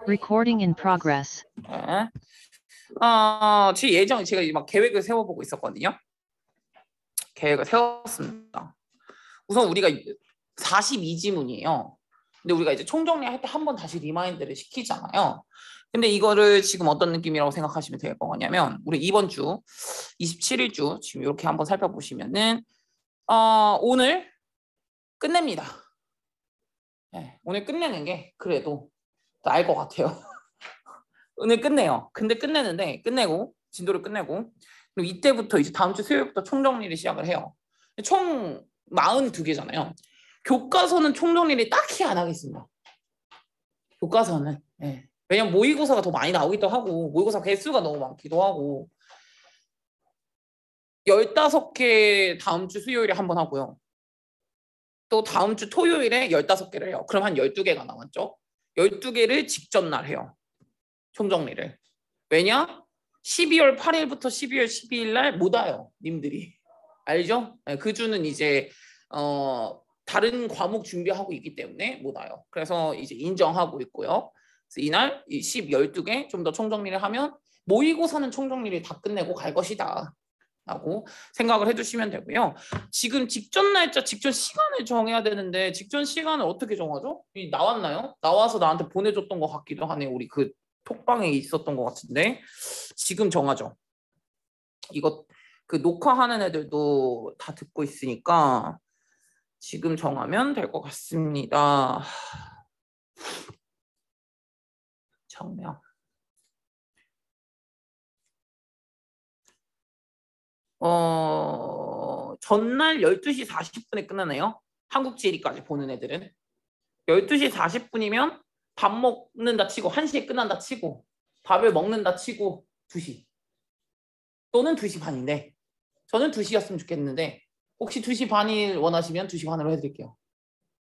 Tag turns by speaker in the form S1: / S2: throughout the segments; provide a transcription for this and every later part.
S1: Recording in progress.
S2: 네. 제 예정 제가 막 계획을 세워보고 있었거든요. 계획을 세웠습니다. 우선 우리가 42지문이에요. 근데 우리가 이제 총정리할 때 한 번 다시 리마인드를 시키잖아요. 근데 이거를 지금 어떤 느낌이라고 생각하시면 될 거냐면 우리 이번 주 27일 주 지금 이렇게 한번 살펴보시면은 오늘 끝냅니다. 네, 오늘 끝내는 게 그래도 나을 것 같아요. 오늘 끝내요. 근데 끝내고 진도를 끝내고 그리고 이때부터 이제 다음 주 수요일부터 총정리를 시작을 해요. 총 42개잖아요. 교과서는 총정리를 딱히 안 하겠습니다. 교과서는. 네. 왜냐면 모의고사가 더 많이 나오기도 하고 모의고사 개수가 너무 많기도 하고 15개 다음 주 수요일에 한 번 하고요. 또 다음 주 토요일에 15개를 해요. 그럼 한 12개가 남았죠. 12개를 직전 날 해요. 총정리를. 왜냐? 12월 8일부터 12월 12일 날 못 와요. 님들이. 알죠? 네, 그 주는 이제 다른 과목 준비하고 있기 때문에 못 와요. 그래서 이제 인정하고 있고요. 그래서 이날 12개 좀 더 총정리를 하면 모의고사는 총정리를 다 끝내고 갈 것이다. 라고 생각을 해주시면 되고요. 지금 직전 날짜, 직전 시간을 정해야 되는데 직전 시간을 어떻게 정하죠? 나왔나요? 나와서 나한테 보내줬던 것 같기도 하네요. 우리 그 톡방에 있었던 것 같은데 지금 정하죠. 이거 그 녹화하는 애들도 다 듣고 있으니까 지금 정하면 될 것 같습니다. 정명. 전날 12시 40분에 끝나네요. 한국지리까지 보는 애들은. 12시 40분이면 밥 먹는다 치고 1시에 끝난다 치고 밥을 먹는다 치고 2시 또는 2시 반인데 저는 2시였으면 좋겠는데 혹시 2시 반일 원하시면 2시 반으로 해드릴게요.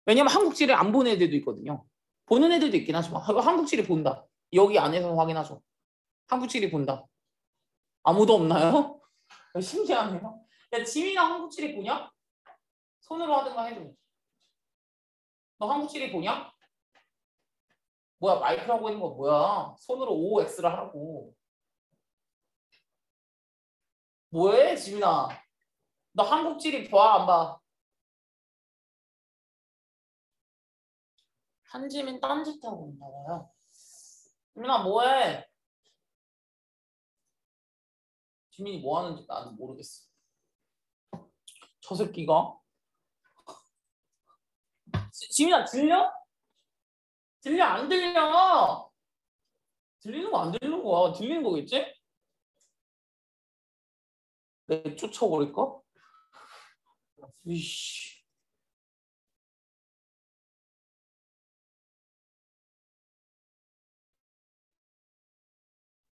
S2: 왜냐면 한국지를 안 보는 애들도 있거든요. 보는 애들도 있긴 하지만 한국지를 본다. 여기 안에서 확인하죠. 한국지를 본다. 아무도 없나요? 신기하네요. 야, 지민아 한국지를 보냐? 손으로 하든가 해줘. 너 한국지를 보냐? 뭐야 마이크라고 있는 거 뭐야? 손으로 OX를 하라고. 뭐해 지민아? 너 한국지리 봐 안 봐? 한지민 딴짓하고 있나 봐요. 지민아 뭐해? 지민이 뭐 하는지 나는 모르겠어. 저 새끼가? 지민아 들려? 들려 안 들려? 들리는 거 안 들리는 거야. 들리는 거겠지? 내 쫓아버릴까? 이씨.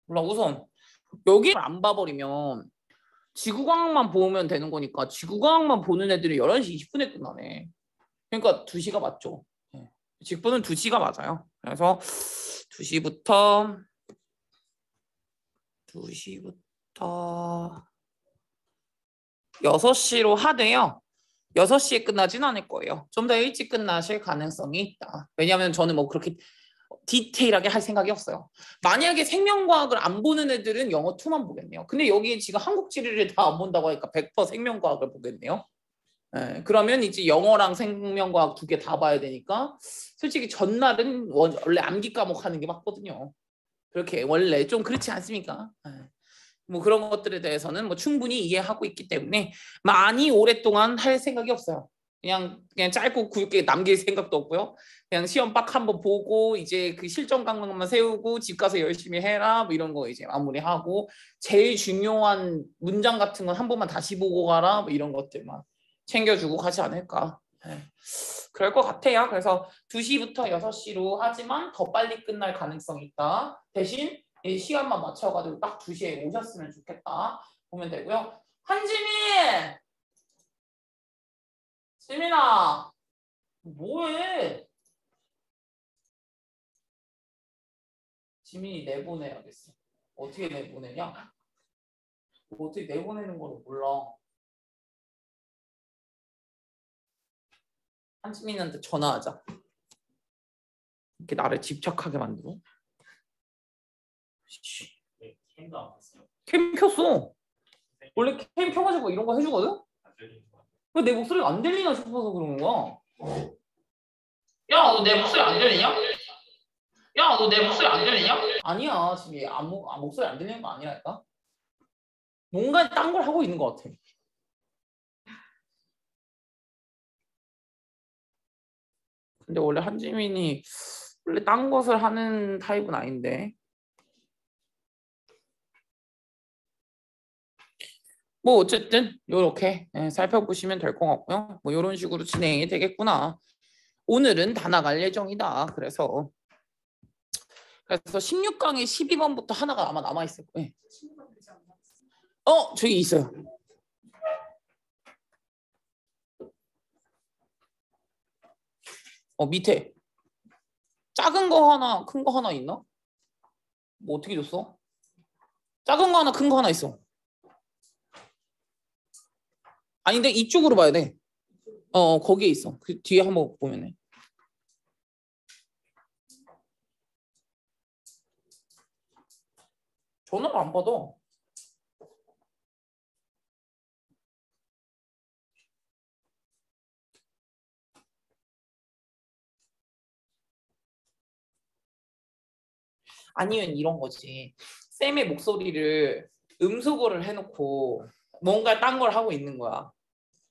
S2: 몰라 우선 여기를 안 봐버리면 지구과학만 보면 되는 거니까 지구과학만 보는 애들이 11시 20분에 끝나네. 그러니까 2시가 맞죠. 직분은 2시가 맞아요. 그래서 2시부터 6시로 하되요. 6시에 끝나진 않을 거예요. 좀 더 일찍 끝나실 가능성이 있다. 왜냐하면 저는 뭐 그렇게 디테일하게 할 생각이 없어요. 만약에 생명과학을 안 보는 애들은 영어 2만 보겠네요. 근데 여기 지금 한국지리를 다 안 본다고 하니까 100% 생명과학을 보겠네요. 네, 그러면 이제 영어랑 생명과학 2개 다 봐야 되니까 솔직히 전날은 원래 암기 과목 하는 게 맞거든요. 그렇게 원래 좀 그렇지 않습니까? 네. 뭐 그런 것들에 대해서는 뭐 충분히 이해하고 있기 때문에 많이 오랫동안 할 생각이 없어요. 그냥 짧고 굵게 남길 생각도 없고요. 그냥 시험 빡 한번 보고 이제 그 실전 강령만 세우고 집 가서 열심히 해라 뭐 이런 거 이제 마무리하고 제일 중요한 문장 같은 건 한 번만 다시 보고 가라 뭐 이런 것들만 챙겨주고 가지 않을까. 네. 그럴 것 같아요. 그래서 2시부터 6시로 하지만 더 빨리 끝날 가능성이 있다. 대신 이 시간만 맞춰가지고 딱 2시에 오셨으면 좋겠다. 보면 되고요. 한지민! 지민아! 뭐해? 지민이 내보내야겠어. 어떻게 내보내냐? 어떻게 내보내는 걸 몰라. 한지민한테 전화하자. 이렇게 나를 집착하게 만들어?
S3: 캠도 안 봤어요.
S2: 캠 켰어. 원래 캠 켜가지고 이런 거 해주거든? 왜 내 목소리가 안 들리나 싶어서 그런 거야. 야, 너 내 목소리 안 들리냐? 야, 너 내 목소리 안 들리냐? 아니야, 지금 얘 목소리 안 들리는 거 아니라니까? 뭔가 딴 걸 하고 있는 것 같아. 근데 원래 한지민이 원래 딴 것을 하는 타입은 아닌데. 뭐 어쨌든 이렇게 살펴보시면 될 것 같고요. 뭐 이런 식으로 진행이 되겠구나. 오늘은 다 나갈 예정이다. 그래서 16강에 12번부터 하나가 아마 남아있을 거예요. 저기 있어요. 밑에 작은 거 하나, 큰 거 하나 있나? 뭐 어떻게 줬어? 작은 거 하나, 큰 거 하나 있어. 아닌데 이쪽으로 봐야 돼. 거기에 있어. 그 뒤에 한번 보면 해. 전화를 안 받아. 아니면 이런 거지. 쌤의 목소리를 음소거를 해놓고 뭔가 딴 걸 하고 있는 거야.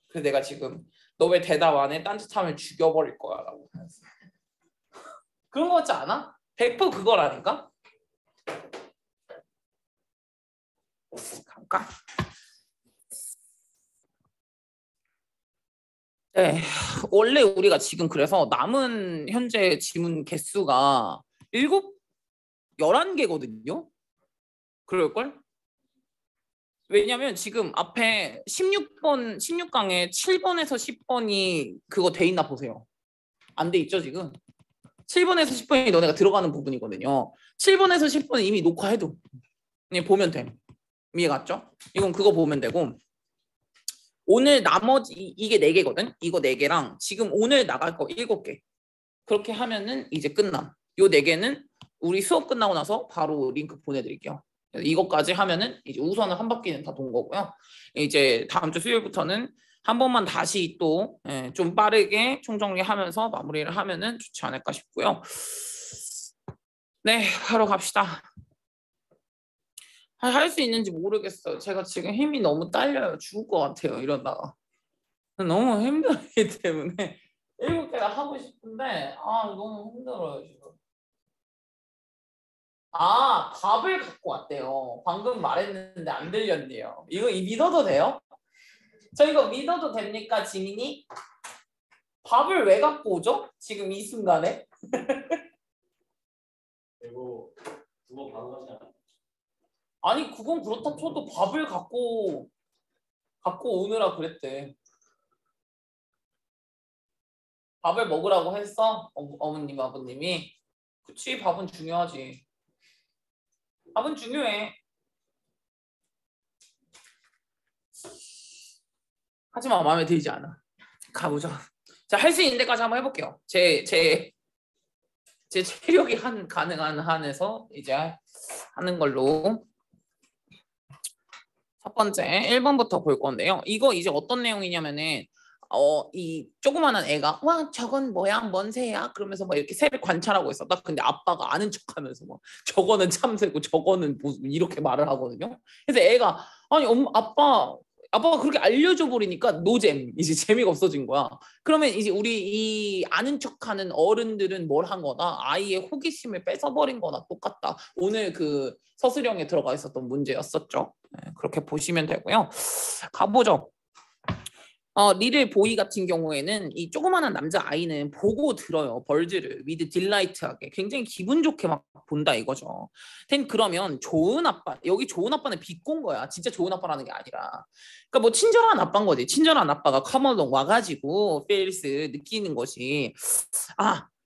S2: 그래서 내가 지금 너 왜 대답 안 해? 딴짓하면 죽여버릴 거야 라고. 그런 거 같지 않아? 100% 그거라니까? 잠깐. 네, 원래 우리가 지금 그래서 남은 현재 지문 개수가 11개거든요? 그럴걸? 왜냐면 지금 앞에 16강에 7번에서 10번이 그거 돼 있나 보세요. 안 돼 있죠 지금? 7번에서 10번이 너네가 들어가는 부분이거든요. 7번에서 10번은 이미 녹화해도 그냥 보면 돼. 이해 갔죠? 이건 그거 보면 되고 오늘 나머지 이게 4개거든? 이거 4개랑 지금 오늘 나갈 거 7개. 그렇게 하면은 이제 끝남. 요 4개는 우리 수업 끝나고 나서 바로 링크 보내드릴게요. 이것까지 하면은 이제 우선은 한 바퀴는 다 돈 거고요. 이제 다음 주 수요일부터는 한 번만 다시 또 좀 빠르게 총정리하면서 마무리를 하면은 좋지 않을까 싶고요. 네, 하러 갑시다. 할 수 있는지 모르겠어요. 제가 지금 힘이 너무 딸려요. 죽을 것 같아요. 이러다가. 너무 힘들기 때문에 7개나 하고 싶은데 너무 힘들어요 지금. 밥을 갖고 왔대요. 방금 말했는데 안 들렸네요. 이거 믿어도 돼요? 저 이거 믿어도 됩니까, 지민이? 밥을 왜 갖고 오죠? 지금 이 순간에?
S3: 그리고 2번 바로 가잖아요.
S2: 아니 그건 그렇다 쳐도 밥을 갖고 오느라 그랬대. 밥을 먹으라고 했어? 어머님, 아버님이? 그치, 밥은 중요하지. 밥은 중요해. 하지만 마음에 들지 않아. 가보자. 자, 할 수 있는 데까지 한번 해볼게요. 제 체력이 가능한 한에서 이제 하는 걸로. 첫 번째 1번부터 볼 건데요. 이거 이제 어떤 내용이냐면은 이 조그마한 애가 와 저건 뭐야 뭔 새야 그러면서 막 이렇게 새를 관찰하고 있어. 나 근데 아빠가 아는 척하면서 막 저거는 참새고 저거는 뭐 이렇게 말을 하거든요. 그래서 애가 아니 아빠가 그렇게 알려줘 버리니까 노잼 이제 재미가 없어진 거야. 그러면 이제 우리 이 아는 척하는 어른들은 뭘 한 거다? 아이의 호기심을 뺏어버린 거나 똑같다. 오늘 그 서술형에 들어가 있었던 문제였었죠. 네, 그렇게 보시면 되고요. 가보죠. 리를 보이 같은 경우에는 이 조그마한 남자 아이는 보고 들어요. 벌즈를 위드 딜라이트하게 굉장히 기분 좋게 막 본다 이거죠. 그러면 좋은 아빠, 여기 좋은 아빠는 비꼰 거야. 진짜 좋은 아빠라는 게 아니라. 그러니까 뭐 친절한 아빠인 거지. 친절한 아빠가 커먼동 와가지고 필스 느끼는 것이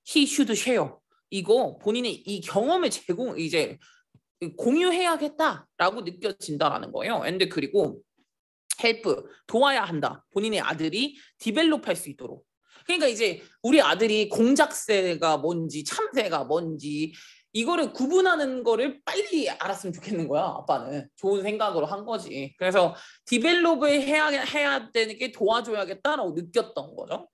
S2: he should share. 이거 본인의 이 경험을 이제 공유해야겠다라고 느껴진다라는 거예요. 근데 그리고 헬프 도와야 한다. 본인의 아들이 디벨롭할 수 있도록. 그러니까 이제 우리 아들이 공작새가 뭔지 참새가 뭔지 이거를 구분하는 거를 빨리 알았으면 좋겠는 거야. 아빠는 좋은 생각으로 한 거지. 그래서 디벨롭을 해야 되는 게 도와줘야겠다라고 느꼈던 거죠.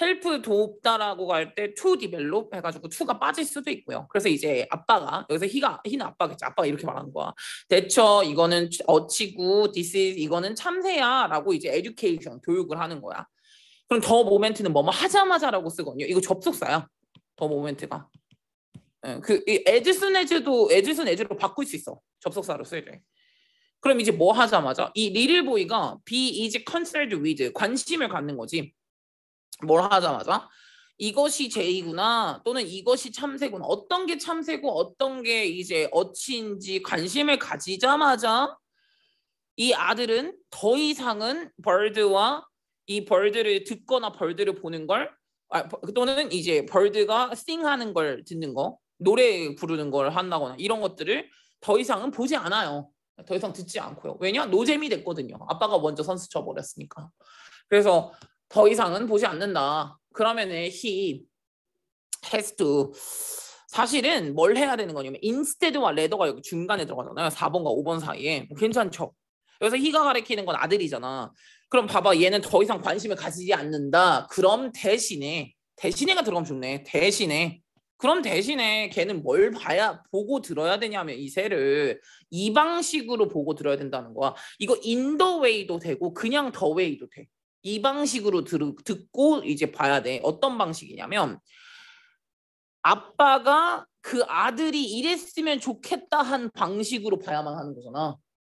S2: 헬프 돕다라고 할 때 to develop 해가지고 to가 빠질 수도 있고요. 그래서 이제 아빠가 여기서 희는 아빠겠지. 아빠가 이렇게 말하는 거야. 대처 이거는 어치고 this is 이거는 참새야라고 이제 education 교육을 하는 거야. 그럼 더 모멘트는 뭐뭐 하자마자라고 쓰거든요. 이거 접속사야. 더 모멘트가. 그 as soon as로 바꿀 수 있어. 접속사로 쓸 때. 그럼 이제 뭐 하자마자 이 little boy가 be is concerned with 관심을 갖는 거지. 뭘 하자마자 이것이 제이구나 또는 이것이 참새구나 어떤 게 참새고 어떤 게 이제 어치인지 관심을 가지자마자 이 아들은 더 이상은 벌드와 이 벌드를 듣거나 벌드를 보는 걸 또는 이제 벌드가 싱하는 걸 듣는 거 노래 부르는 걸 한다거나 이런 것들을 더 이상은 보지 않아요. 더 이상 듣지 않고요. 왜냐? 노잼이 됐거든요. 아빠가 먼저 선수 쳐버렸으니까. 그래서 더 이상은 보지 않는다. 그러면은 he has to 사실은 뭘 해야 되는 거냐면 instead와 rather가 여기 중간에 들어가잖아요. 4번과 5번 사이에. 괜찮죠? 여기서 he가 가리키는 건 아들이잖아. 그럼 봐봐 얘는 더 이상 관심을 가지지 않는다. 그럼 대신에가 들어가면 좋네. 그럼 대신에 걔는 뭘 보고 들어야 되냐면 이 새를 이 방식으로 보고 들어야 된다는 거야. 이거 in the way도 되고 그냥 the way도 돼. 이 방식으로 듣고 이제 봐야 돼. 어떤 방식이냐면 아빠가 그 아들이 이랬으면 좋겠다 한 방식으로 봐야만 하는 거잖아.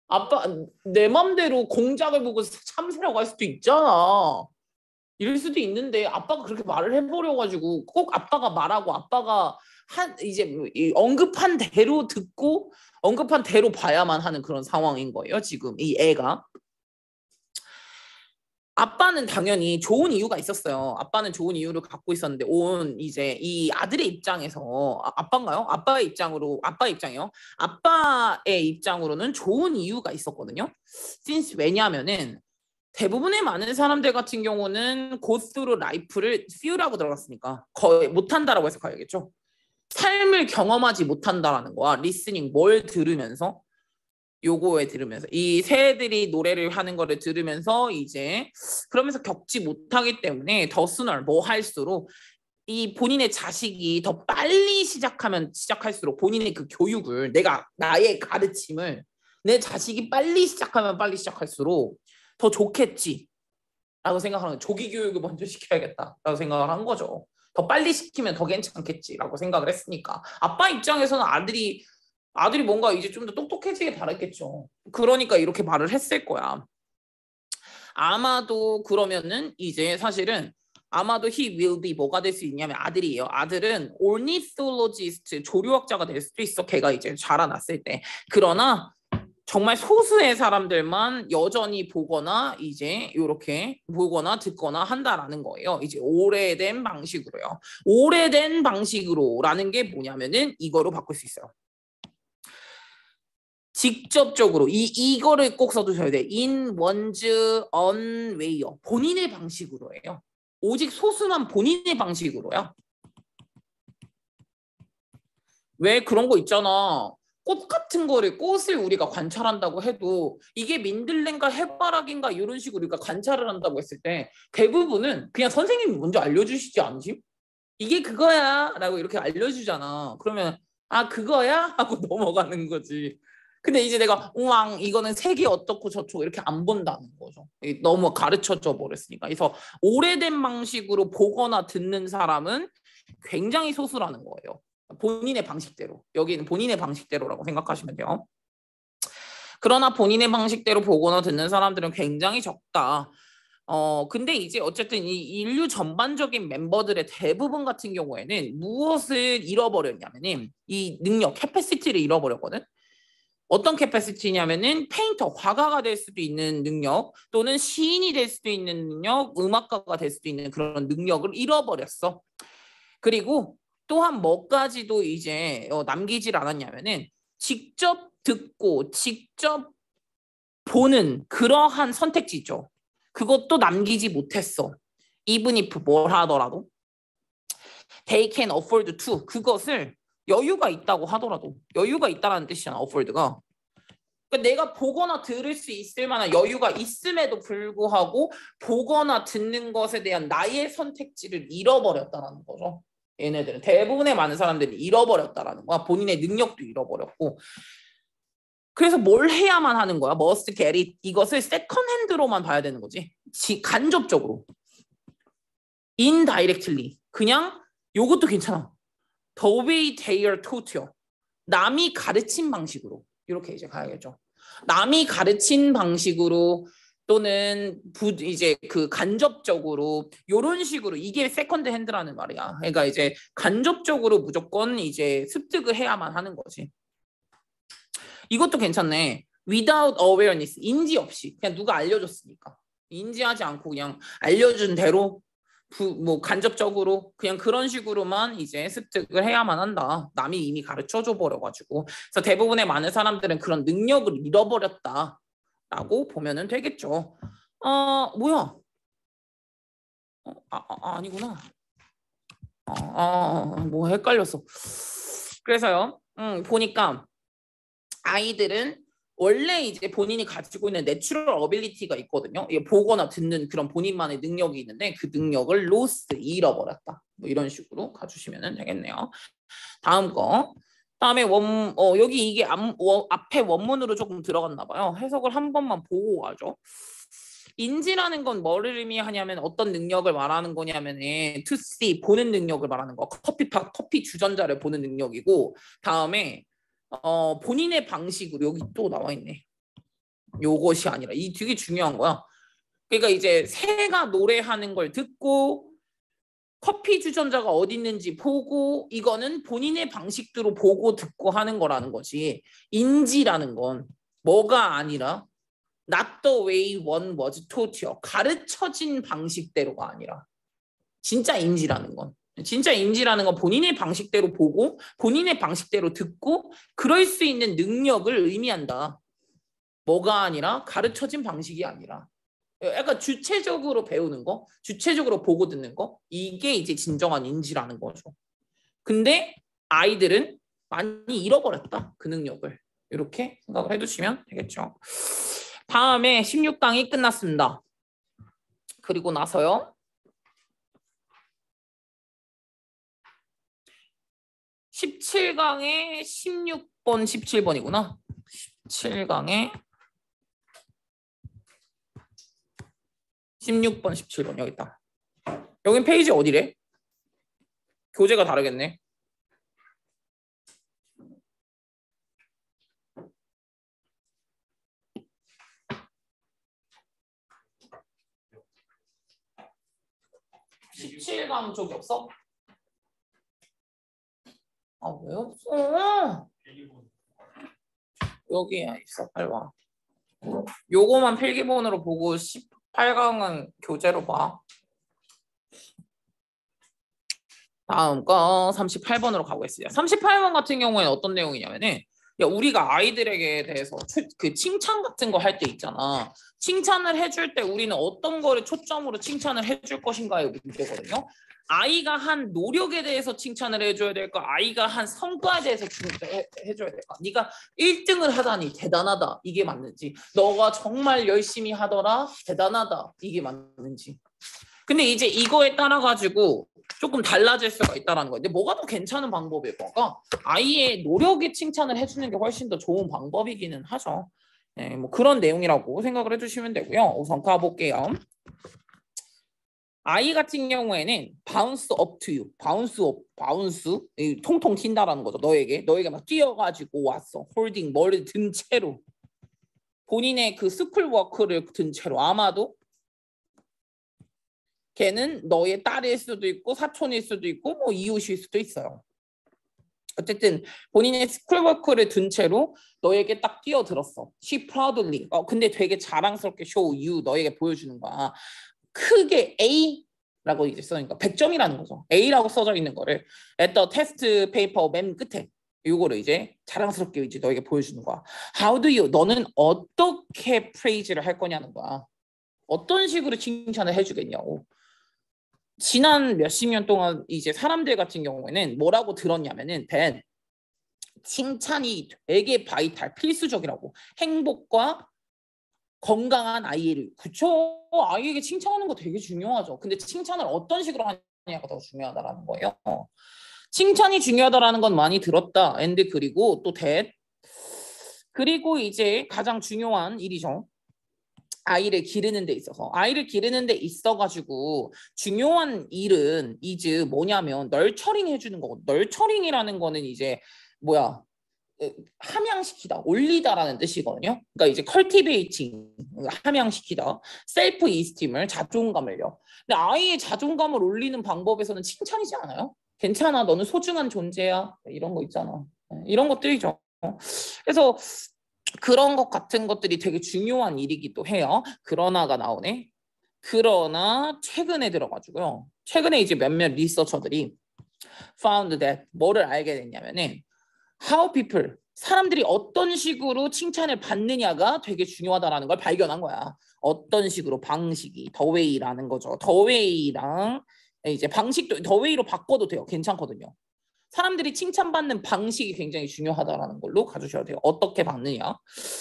S2: 아빠 내 맘대로 공작을 보고 참새라고 할 수도 있잖아. 이럴 수도 있는데 아빠가 그렇게 말을 해버려가지고 꼭 아빠가 말하고 아빠가 이제 언급한 대로 듣고 언급한 대로 봐야만 하는 그런 상황인 거예요. 지금 이 애가. 아빠는 당연히 좋은 이유가 있었어요. 아빠는 좋은 이유를 갖고 있었는데 이제 이 아들의 입장에서 아빠인가요? 아빠의 입장이요. 아빠의 입장으로는 좋은 이유가 있었거든요. since 왜냐하면은 대부분의 많은 사람들 같은 경우는 go through life를 few라고 들어갔으니까 거의 못한다라고 해서 가야겠죠. 삶을 경험하지 못한다라는 거야. listening 뭘 들으면서 요거에 들으면서 이 새들이 노래를 하는 거를 들으면서 이제 그러면서 겪지 못하기 때문에 더 sooner 뭐 할수록 이 본인의 자식이 더 빨리 시작할수록 본인의 그 교육을 나의 가르침을 내 자식이 빨리 시작하면 빨리 시작할수록 더 좋겠지 라고 생각하는 거예요. 조기 교육을 먼저 시켜야겠다라고 생각을 한 거죠. 더 빨리 시키면 더 괜찮겠지라고 생각을 했으니까 아빠 입장에서는 아들이 뭔가 이제 좀 더 똑똑해지게 바랐겠죠. 그러니까 이렇게 말을 했을 거야. 아마도 그러면은 이제 사실은 아마도 he will be 뭐가 될 수 있냐면 아들이에요. 아들은 ornithologist 조류학자가 될 수도 있어. 걔가 이제 자라났을 때. 그러나 정말 소수의 사람들만 여전히 보거나 이제 이렇게 보거나 듣거나 한다라는 거예요. 이제 오래된 방식으로요. 오래된 방식으로라는 게 뭐냐면은 이거로 바꿀 수 있어요. 직접적으로 이거를 꼭 써두셔야 돼. in one's own way요. 본인의 방식으로예요. 오직 소수만 본인의 방식으로요. 왜 그런 거 있잖아. 꽃 같은 꽃을 우리가 관찰한다고 해도 이게 민들레인가 해바라기인가 이런 식으로 우리가 관찰을 한다고 했을 때 대부분은 그냥 선생님이 먼저 알려주시지 않으시? 이게 그거야 라고 이렇게 알려주잖아. 그러면 그거야? 하고 넘어가는 거지. 근데 이제 내가 우왕 이거는 색이 어떻고 저쩌고 이렇게 안 본다는 거죠. 너무 가르쳐져 버렸으니까. 그래서 오래된 방식으로 보거나 듣는 사람은 굉장히 소수라는 거예요. 본인의 방식대로. 여기는 본인의 방식대로라고 생각하시면 돼요. 그러나 본인의 방식대로 보거나 듣는 사람들은 굉장히 적다. 근데 이제 어쨌든 이 인류 전반적인 멤버들의 대부분 같은 경우에는 무엇을 잃어버렸냐면은 이 능력, 캐패시티를 잃어버렸거든. 어떤 캐패시티냐면은 페인터, 화가가 될 수도 있는 능력 또는 시인이 될 수도 있는 능력, 음악가가 될 수도 있는 그런 능력을 잃어버렸어. 그리고 또한 뭐까지도 이제 남기질 않았냐면은 직접 듣고 직접 보는 그러한 선택지죠. 그것도 남기지 못했어. even if 뭘 하더라도 they can afford to 그것을 여유가 있다고 하더라도 여유가 있다라는 뜻이잖아. afford가. 그러니까 내가 보거나 들을 수 있을 만한 여유가 있음에도 불구하고 보거나 듣는 것에 대한 나의 선택지를 잃어버렸다라는 거죠. 얘네들은 대부분의 많은 사람들이 잃어버렸다라는 거야. 본인의 능력도 잃어버렸고. 그래서 뭘 해야만 하는 거야? must get it. 이것을 세컨핸드로만 봐야 되는 거지. 간접적으로. indirectly. 그냥 요것도 괜찮아. the way they are taught. 남이 가르친 방식으로. 이렇게 이제 가야겠죠. 남이 가르친 방식으로 또는 이제 그 간접적으로 이런 식으로 이게 세컨드 핸드라는 말이야. 그러니까 이제 간접적으로 무조건 이제 습득을 해야만 하는 거지. 이것도 괜찮네. without awareness, 인지 없이 그냥 누가 알려줬으니까 인지하지 않고 그냥 알려준 대로 뭐 간접적으로 그냥 그런 식으로만 이제 습득을 해야만 한다. 남이 이미 가르쳐줘 버려가지고. 그래서 대부분의 많은 사람들은 그런 능력을 잃어버렸다라고 보면은 되겠죠. 뭐야? 아니구나. 뭐 헷갈렸어. 그래서요. 보니까 아이들은 원래 이제 본인이 가지고 있는 내추럴 어빌리티가 있거든요. 보거나 듣는 그런 본인만의 능력이 있는데 그 능력을 lost, 잃어버렸다. 뭐 이런 식으로 가주시면 되겠네요. 다음 거. 다음에 여기 이게 앞에 원문으로 조금 들어갔나 봐요. 해석을 한 번만 보고 가죠. 인지라는 건 뭐를 의미하냐면 어떤 능력을 말하는 거냐면 to see, 보는 능력을 말하는 거. 커피 주전자를 보는 능력이고 다음에 본인의 방식으로 여기 또 나와 있네. 요것이 아니라 이 되게 중요한 거야. 그러니까 이제 새가 노래하는 걸 듣고 커피 주전자가 어디 있는지 보고 이거는 본인의 방식대로 보고 듣고 하는 거라는 거지. 인지라는 건 뭐가 아니라 not the way one was taught. 가르쳐진 방식대로가 아니라 진짜 인지라는 건. 진짜 인지라는 건 본인의 방식대로 보고 본인의 방식대로 듣고 그럴 수 있는 능력을 의미한다. 뭐가 아니라 가르쳐진 방식이 아니라 약간 주체적으로 배우는 거, 주체적으로 보고 듣는 거 이게 이제 진정한 인지라는 거죠. 근데 아이들은 많이 잃어버렸다. 그 능력을. 이렇게 생각을 해두시면 되겠죠. 다음에 16강이 끝났습니다. 그리고 나서요. 17강에 16번, 17번이구나. 17강에 16번, 17번 여기 있다. 여긴 페이지 어디래? 교재가 다르겠네. (17강) 쪽이 없어? 왜 없어? 여기에 있어. 빨리 와. 요거만 필기본으로 보고 18강은 교재로 봐. 다음 거 38번으로 가보겠습니다. 38번 같은 경우에는 어떤 내용이냐면은 우리가 아이들에게 대해서 그 칭찬 같은 거 할 때 있잖아. 칭찬을 해줄 때 우리는 어떤 거를 초점으로 칭찬을 해줄 것인가의 문제거든요. 아이가 한 노력에 대해서 칭찬을 해줘야 될까? 아이가 한 성과에 대해서 해줘야 될까? 네가 1등을 하다니 대단하다. 이게 맞는지. 너가 정말 열심히 하더라. 대단하다. 이게 맞는지. 근데 이제 이거에 따라 가지고 조금 달라질 수가 있다는 거예요. 근데 뭐가 더 괜찮은 방법일까? 아이의 노력에 칭찬을 해주는 게 훨씬 더 좋은 방법이기는 하죠. 네, 뭐 그런 내용이라고 생각을 해주시면 되고요. 우선 가볼게요. 아이 같은 경우에는 bounce up to you, bounce 통통 튄다라는 거죠. 너에게 막 뛰어가지고 왔어. 홀딩 머리를 든 채로 본인의 그 스쿨워크를 든 채로 아마도 걔는 너의 딸일 수도 있고 사촌일 수도 있고 뭐 이웃일 수도 있어요. 어쨌든 본인의 스쿨워크를 든 채로 너에게 딱 뛰어들었어. She proudly. 근데 되게 자랑스럽게 show you 너에게 보여주는 거야. 크게 A라고 이제 써니까 100점이라는 거죠. A라고 써져 있는 거를 at the test paper 맨 끝에 이거를 이제 자랑스럽게 이제 너에게 보여주는 거야. How do you? 너는 어떻게 praise를 할 거냐는 거야. 어떤 식으로 칭찬을 해주겠냐고. 지난 몇십 년 동안 이제 사람들 같은 경우에는 뭐라고 들었냐면은 칭찬이 되게 바이탈 필수적이라고. 행복과 건강한 아이를 그쵸? 아이에게 칭찬하는 거 되게 중요하죠. 근데 칭찬을 어떤 식으로 하냐가 더 중요하다라는 거예요. 칭찬이 중요하다라는 건 많이 들었다. and 그리고 또 그리고 이제 가장 중요한 일이죠. 아이를 기르는 데 있어서. 아이를 기르는 데 있어가지고 중요한 일은 이제 뭐냐면 널처링 해주는 거고. 널처링이라는 거는 이제 뭐야? 함양시키다, 올리다라는 뜻이거든요. 그러니까 이제 cultivating, 함양시키다, 셀프 이스팀을, 자존감을요. 근데 아이의 자존감을 올리는 방법에서는 칭찬이지 않아요? 괜찮아, 너는 소중한 존재야. 이런 거 있잖아. 이런 것들이죠. 그래서 그런 것 같은 것들이 되게 중요한 일이기도 해요. 그러나가 나오네. 그러나 최근에 들어가지고요. 최근에 이제 몇몇 리서처들이 found that 뭐를 알게 됐냐면은 how people, 사람들이 어떤 식으로 칭찬을 받느냐가 되게 중요하다라는 걸 발견한 거야. 어떤 식으로, 방식이 the way라는 거죠. the way랑 이제 방식도 the way로 바꿔도 돼요. 괜찮거든요. 사람들이 칭찬받는 방식이 굉장히 중요하다라는 걸로 가주셔야 돼요. 어떻게 받느냐.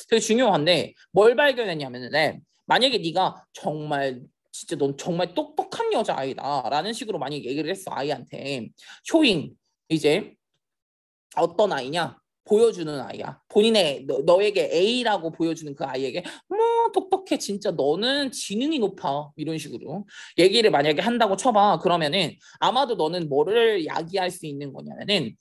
S2: 되게 중요한데 뭘 발견했냐면은 만약에 네가 정말 진짜 넌 정말 똑똑한 여자아이다라는 식으로 만약에 얘기를 했어. 아이한테. 쇼잉, 이제 어떤 아이냐? 보여주는 아이야. 본인의 너에게 A라고 보여주는 그 아이에게 뭐 똑똑해, 진짜 너는 지능이 높아, 이런 식으로 얘기를 만약에 한다고 쳐봐. 그러면은 아마도 너는 뭐를 야기할 수 있는 거냐면은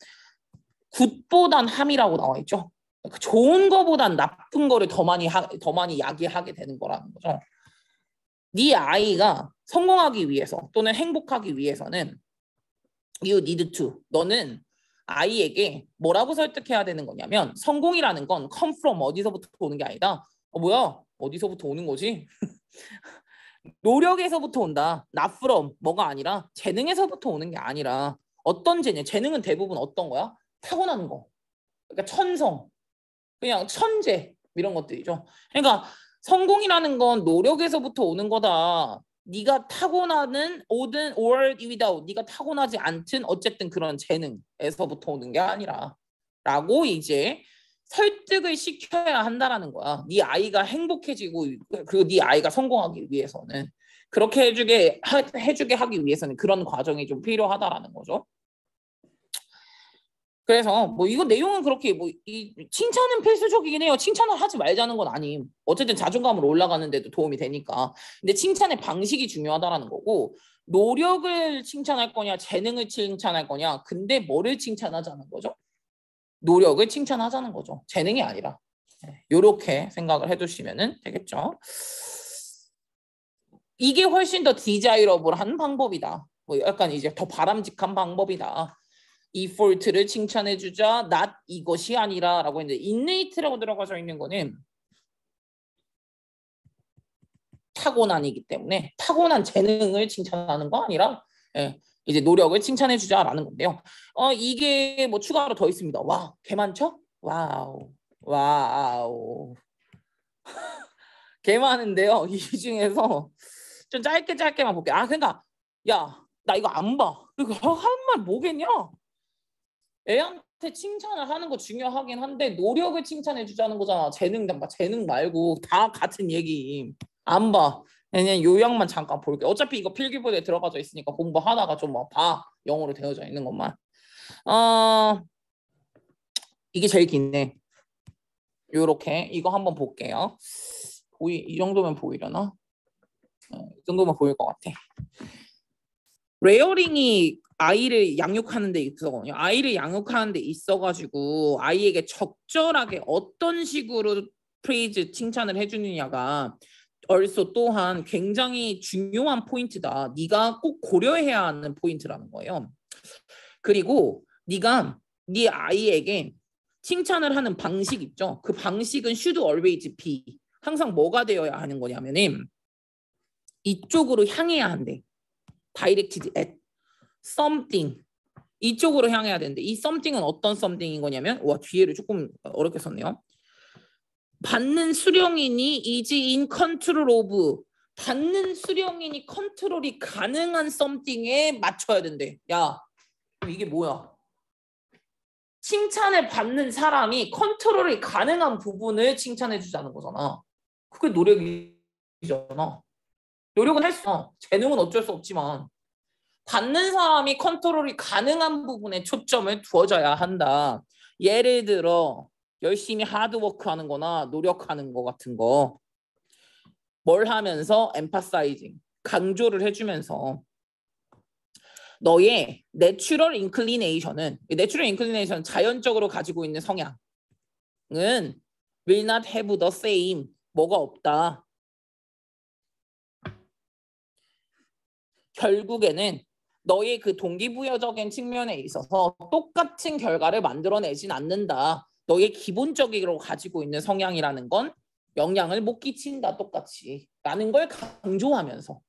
S2: 굿보단 함이라고 나와 있죠. 좋은 거보단 나쁜 거를 더 많이 야기하게 되는 거라는 거죠. 네 아이가 성공하기 위해서 또는 행복하기 위해서는 you need to, 너는 아이에게 뭐라고 설득해야 되는 거냐면 성공이라는 건 come from 어디서부터 오는 게 아니다. 뭐야? 어디서부터 오는 거지? 노력에서부터 온다. not from 뭐가 아니라 재능에서부터 오는 게 아니라 어떤 재능? 재능은 대부분 어떤 거야? 타고나는 거. 그러니까 천성, 그냥 천재 이런 것들이죠. 그러니까 성공이라는 건 노력에서부터 오는 거다. 네가 타고나는 오든 or without, 네가 타고나지 않든 어쨌든 그런 재능에서부터 오는 게 아니라 라고 이제 설득을 시켜야 한다라는 거야. 네 아이가 행복해지고 그리고 네 아이가 성공하기 위해서는 그렇게 해주게 하기 위해서는 그런 과정이 좀 필요하다라는 거죠. 그래서 뭐 이거 내용은 그렇게 뭐 이 칭찬은 필수적이긴 해요. 칭찬을 하지 말자는 건 아님. 어쨌든 자존감으로 올라가는 데도 도움이 되니까. 근데 칭찬의 방식이 중요하다라는 거고, 노력을 칭찬할 거냐 재능을 칭찬할 거냐, 근데 뭐를 칭찬하자는 거죠? 노력을 칭찬하자는 거죠. 재능이 아니라. 이렇게 생각을 해두시면 되겠죠. 이게 훨씬 더 디자이러블한 방법이다. 뭐 약간 이제 더 바람직한 방법이다. 이폴트를 칭찬해주자, not 이것이 아니라 라고 했는데 innate라고 들어가져 있는 거는 타고난이기 때문에 타고난 재능을 칭찬하는 거 아니라 이제 노력을 칭찬해주자라는 건데요. 이게 뭐 추가로 더 있습니다. 와, 개 많죠? 와우, 와우. 개 많은데요. 이 중에서 좀 짧게만 볼게요. 그러니까 야, 나 이거 안 봐. 이거 하는 말 뭐겠냐? 애한테 칭찬을 하는 거 중요하긴 한데 노력을 칭찬해 주자는 거잖아. 재능 말고 다 같은 얘기. 안 봐. 그냥 요약만 잠깐 볼게. 어차피 이거 필기본에 들어가져 있으니까 공부하다가 좀 봐. 영어로 되어져 있는 것만. 이게 제일 긴데. 요렇게 이거 한번 볼게요. 이 정도면 보이려나? 이 정도면 보일 것 같아. 레어링이 아이를 양육하는 데 있어거든요. 아이를 양육하는 데 있어가지고 아이에게 적절하게 어떤 식으로 프레이즈 칭찬을 해주느냐가 also 또한 굉장히 중요한 포인트다. 네가 꼭 고려해야 하는 포인트라는 거예요. 그리고 네가 네 아이에게 칭찬을 하는 방식 있죠. 그 방식은 should always be, 항상 뭐가 되어야 하는 거냐면은 이쪽으로 향해야 한대. directed at something, 이쪽으로 향해야 되는데 이 something은 어떤 something인 거냐면, 와 뒤에를 조금 어렵게 썼네요. 받는 수령인이 is in control of 받는 수령인이 컨트롤이 가능한 썸띵에 맞춰야 된대. 야, 그럼 이게 뭐야? 칭찬을 받는 사람이 컨트롤이 가능한 부분을 칭찬해 주자는 거잖아. 그게 노력이잖아. 노력은 할 수 있어. 재능은 어쩔 수 없지만 받는 사람이 컨트롤이 가능한 부분에 초점을 두어져야 한다. 예를 들어 열심히 하드워크하는 거나 노력하는 거 같은 거. 뭘 하면서 emphasizing, 강조를 해주면서 너의 내추럴 인클리네이션은 자연적으로 가지고 있는 성향은 will not have the same, 뭐가 없다. 결국에는 너의 그 동기부여적인 측면에 있어서 똑같은 결과를 만들어내진 않는다. 너의 기본적으로 가지고 있는 성향이라는 건 영향을 못 끼친다 똑같이 라는 걸 강조하면서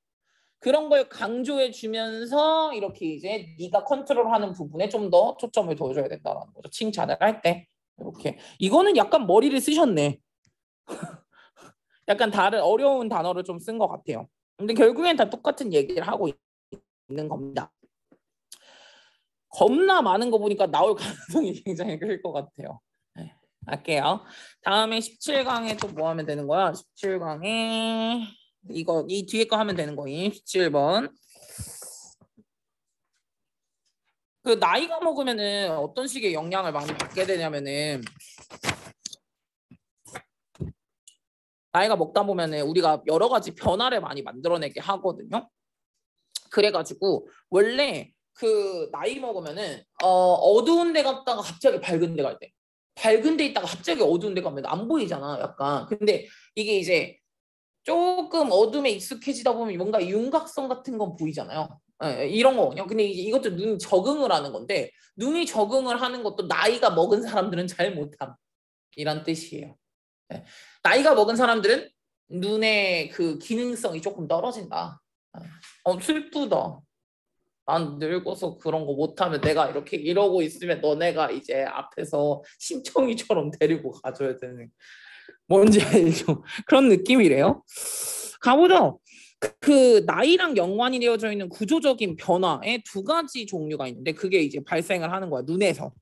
S2: 그런 걸 강조해 주면서 이렇게 이제 네가 컨트롤하는 부분에 좀 더 초점을 둬줘야 된다는 거죠. 칭찬을 할 때 이렇게 이거는 약간 머리를 쓰셨네. 약간 다른 어려운 단어를 좀 쓴 것 같아요. 근데 결국엔 다 똑같은 얘기를 하고 있는 겁니다. 겁나 많은 거 보니까 나올 가능성이 굉장히 클 것 같아요. 네, 할게요. 다음에 17강에 또 뭐 하면 되는 거야? 17강에 이거 이 뒤에 거 하면 되는 거임. 17번. 그 나이가 먹으면은 어떤 식의 영향을 많이 받게 되냐면은 나이가 먹다 보면은 우리가 여러 가지 변화를 많이 만들어내게 하거든요. 그래가지고 원래 그 나이 먹으면은 어두운 데 갔다가 갑자기 밝은 데 갈 때, 밝은 데 있다가 갑자기 어두운 데 가면 안 보이잖아, 약간. 근데 이게 이제 조금 어둠에 익숙해지다 보면 뭔가 윤곽선 같은 건 보이잖아요. 예, 이런 거거든요. 근데 이제 이것도 눈이 적응을 하는 건데 눈이 적응을 하는 것도 나이가 먹은 사람들은 잘 못함 이란 뜻이에요. 예. 나이가 먹은 사람들은 눈의 그 기능성이 조금 떨어진다. 슬프다. 난 늙어서 그런 거 못하면 내가 이렇게 이러고 있으면 너네가 이제 앞에서 심청이처럼 데리고 가줘야 되는 뭔지 알죠? 그런 느낌이래요. 가보죠. 그 나이랑 연관이 되어져 있는 구조적인 변화의 두 가지 종류가 있는데 그게 이제 발생을 하는 거야. 눈에서.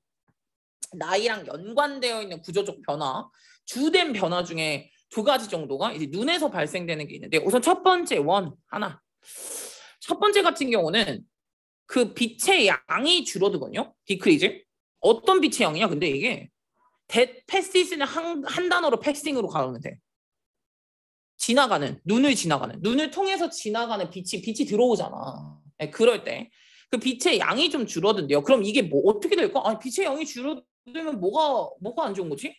S2: 나이랑 연관되어 있는 구조적 변화, 주된 변화 중에 두 가지 정도가 이제 눈에서 발생되는 게 있는데 우선 첫 번째 하나. 첫 번째 같은 경우는 그 빛의 양이 줄어들거든요. 디크리즈. 어떤 빛의 양이냐? 근데 이게 패시스는 한 단어로 패싱으로 가면 돼. 지나가는, 눈을 통해서 지나가는 빛이 들어오잖아. 네, 그럴 때 그 빛의 양이 좀 줄어든대요. 그럼 이게 뭐 어떻게 될까? 아니, 빛의 양이 줄어들면 뭐가 안 좋은 거지?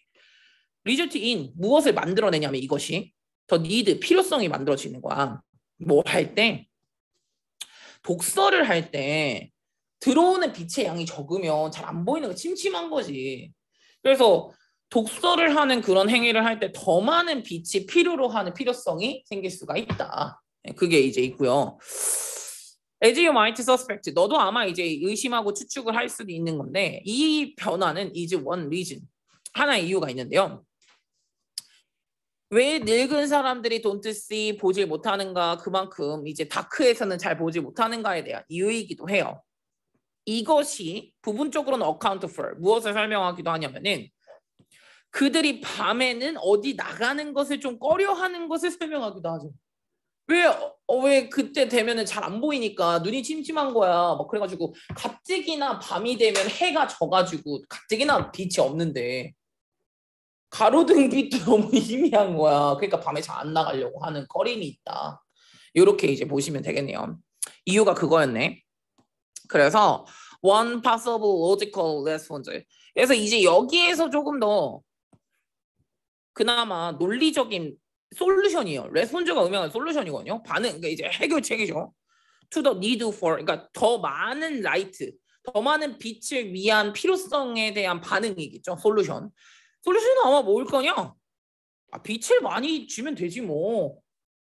S2: 리저트 인 무엇을 만들어내냐면 이것이 더 니드 필요성이 만들어지는 거야. 뭐 할 때 독서를 할 때 들어오는 빛의 양이 적으면 잘 안 보이는 거 침침한 거지. 그래서 독서를 하는 그런 행위를 할 때 더 많은 빛이 필요로 하는 필요성이 생길 수가 있다. 그게 이제 있고요. As you might suspect, 너도 아마 이제 의심하고 추측을 할 수도 있는 건데 이 변화는 is one reason, 하나의 이유가 있는데요. 왜 늙은 사람들이 don't see, 보질 못하는가? 그만큼 이제 다크에서는 잘 보지 못하는가에 대한 이유이기도 해요. 이것이 부분적으로는 account for, 무엇을 설명하기도 하냐면은 그들이 밤에는 어디 나가는 것을 좀 꺼려하는 것을 설명하기도 하죠. 왜 그때 되면은 잘 안 보이니까 눈이 침침한 거야. 막 그래가지고 가뜩이나 밤이 되면 해가 져가지고 가뜩이나 빛이 없는데 가로등 빛도 너무 희미한 거야. 그러니까 밤에 잘 안 나가려고 하는 꺼림이 있다. 이렇게 이제 보시면 되겠네요. 이유가 그거였네. 그래서 one possible logical response. 그래서 이제 여기에서 조금 더 그나마 논리적인 솔루션이에요. 레스폰즈가 의미하는 솔루션이거든요. 반응, 그러니까 이제 해결책이죠. To the need for, 그러니까 더 많은 라이트, 더 많은 빛을 위한 필요성에 대한 반응이겠죠. 솔루션은 아마 뭘 거냐? 빛을 많이 주면 되지 뭐.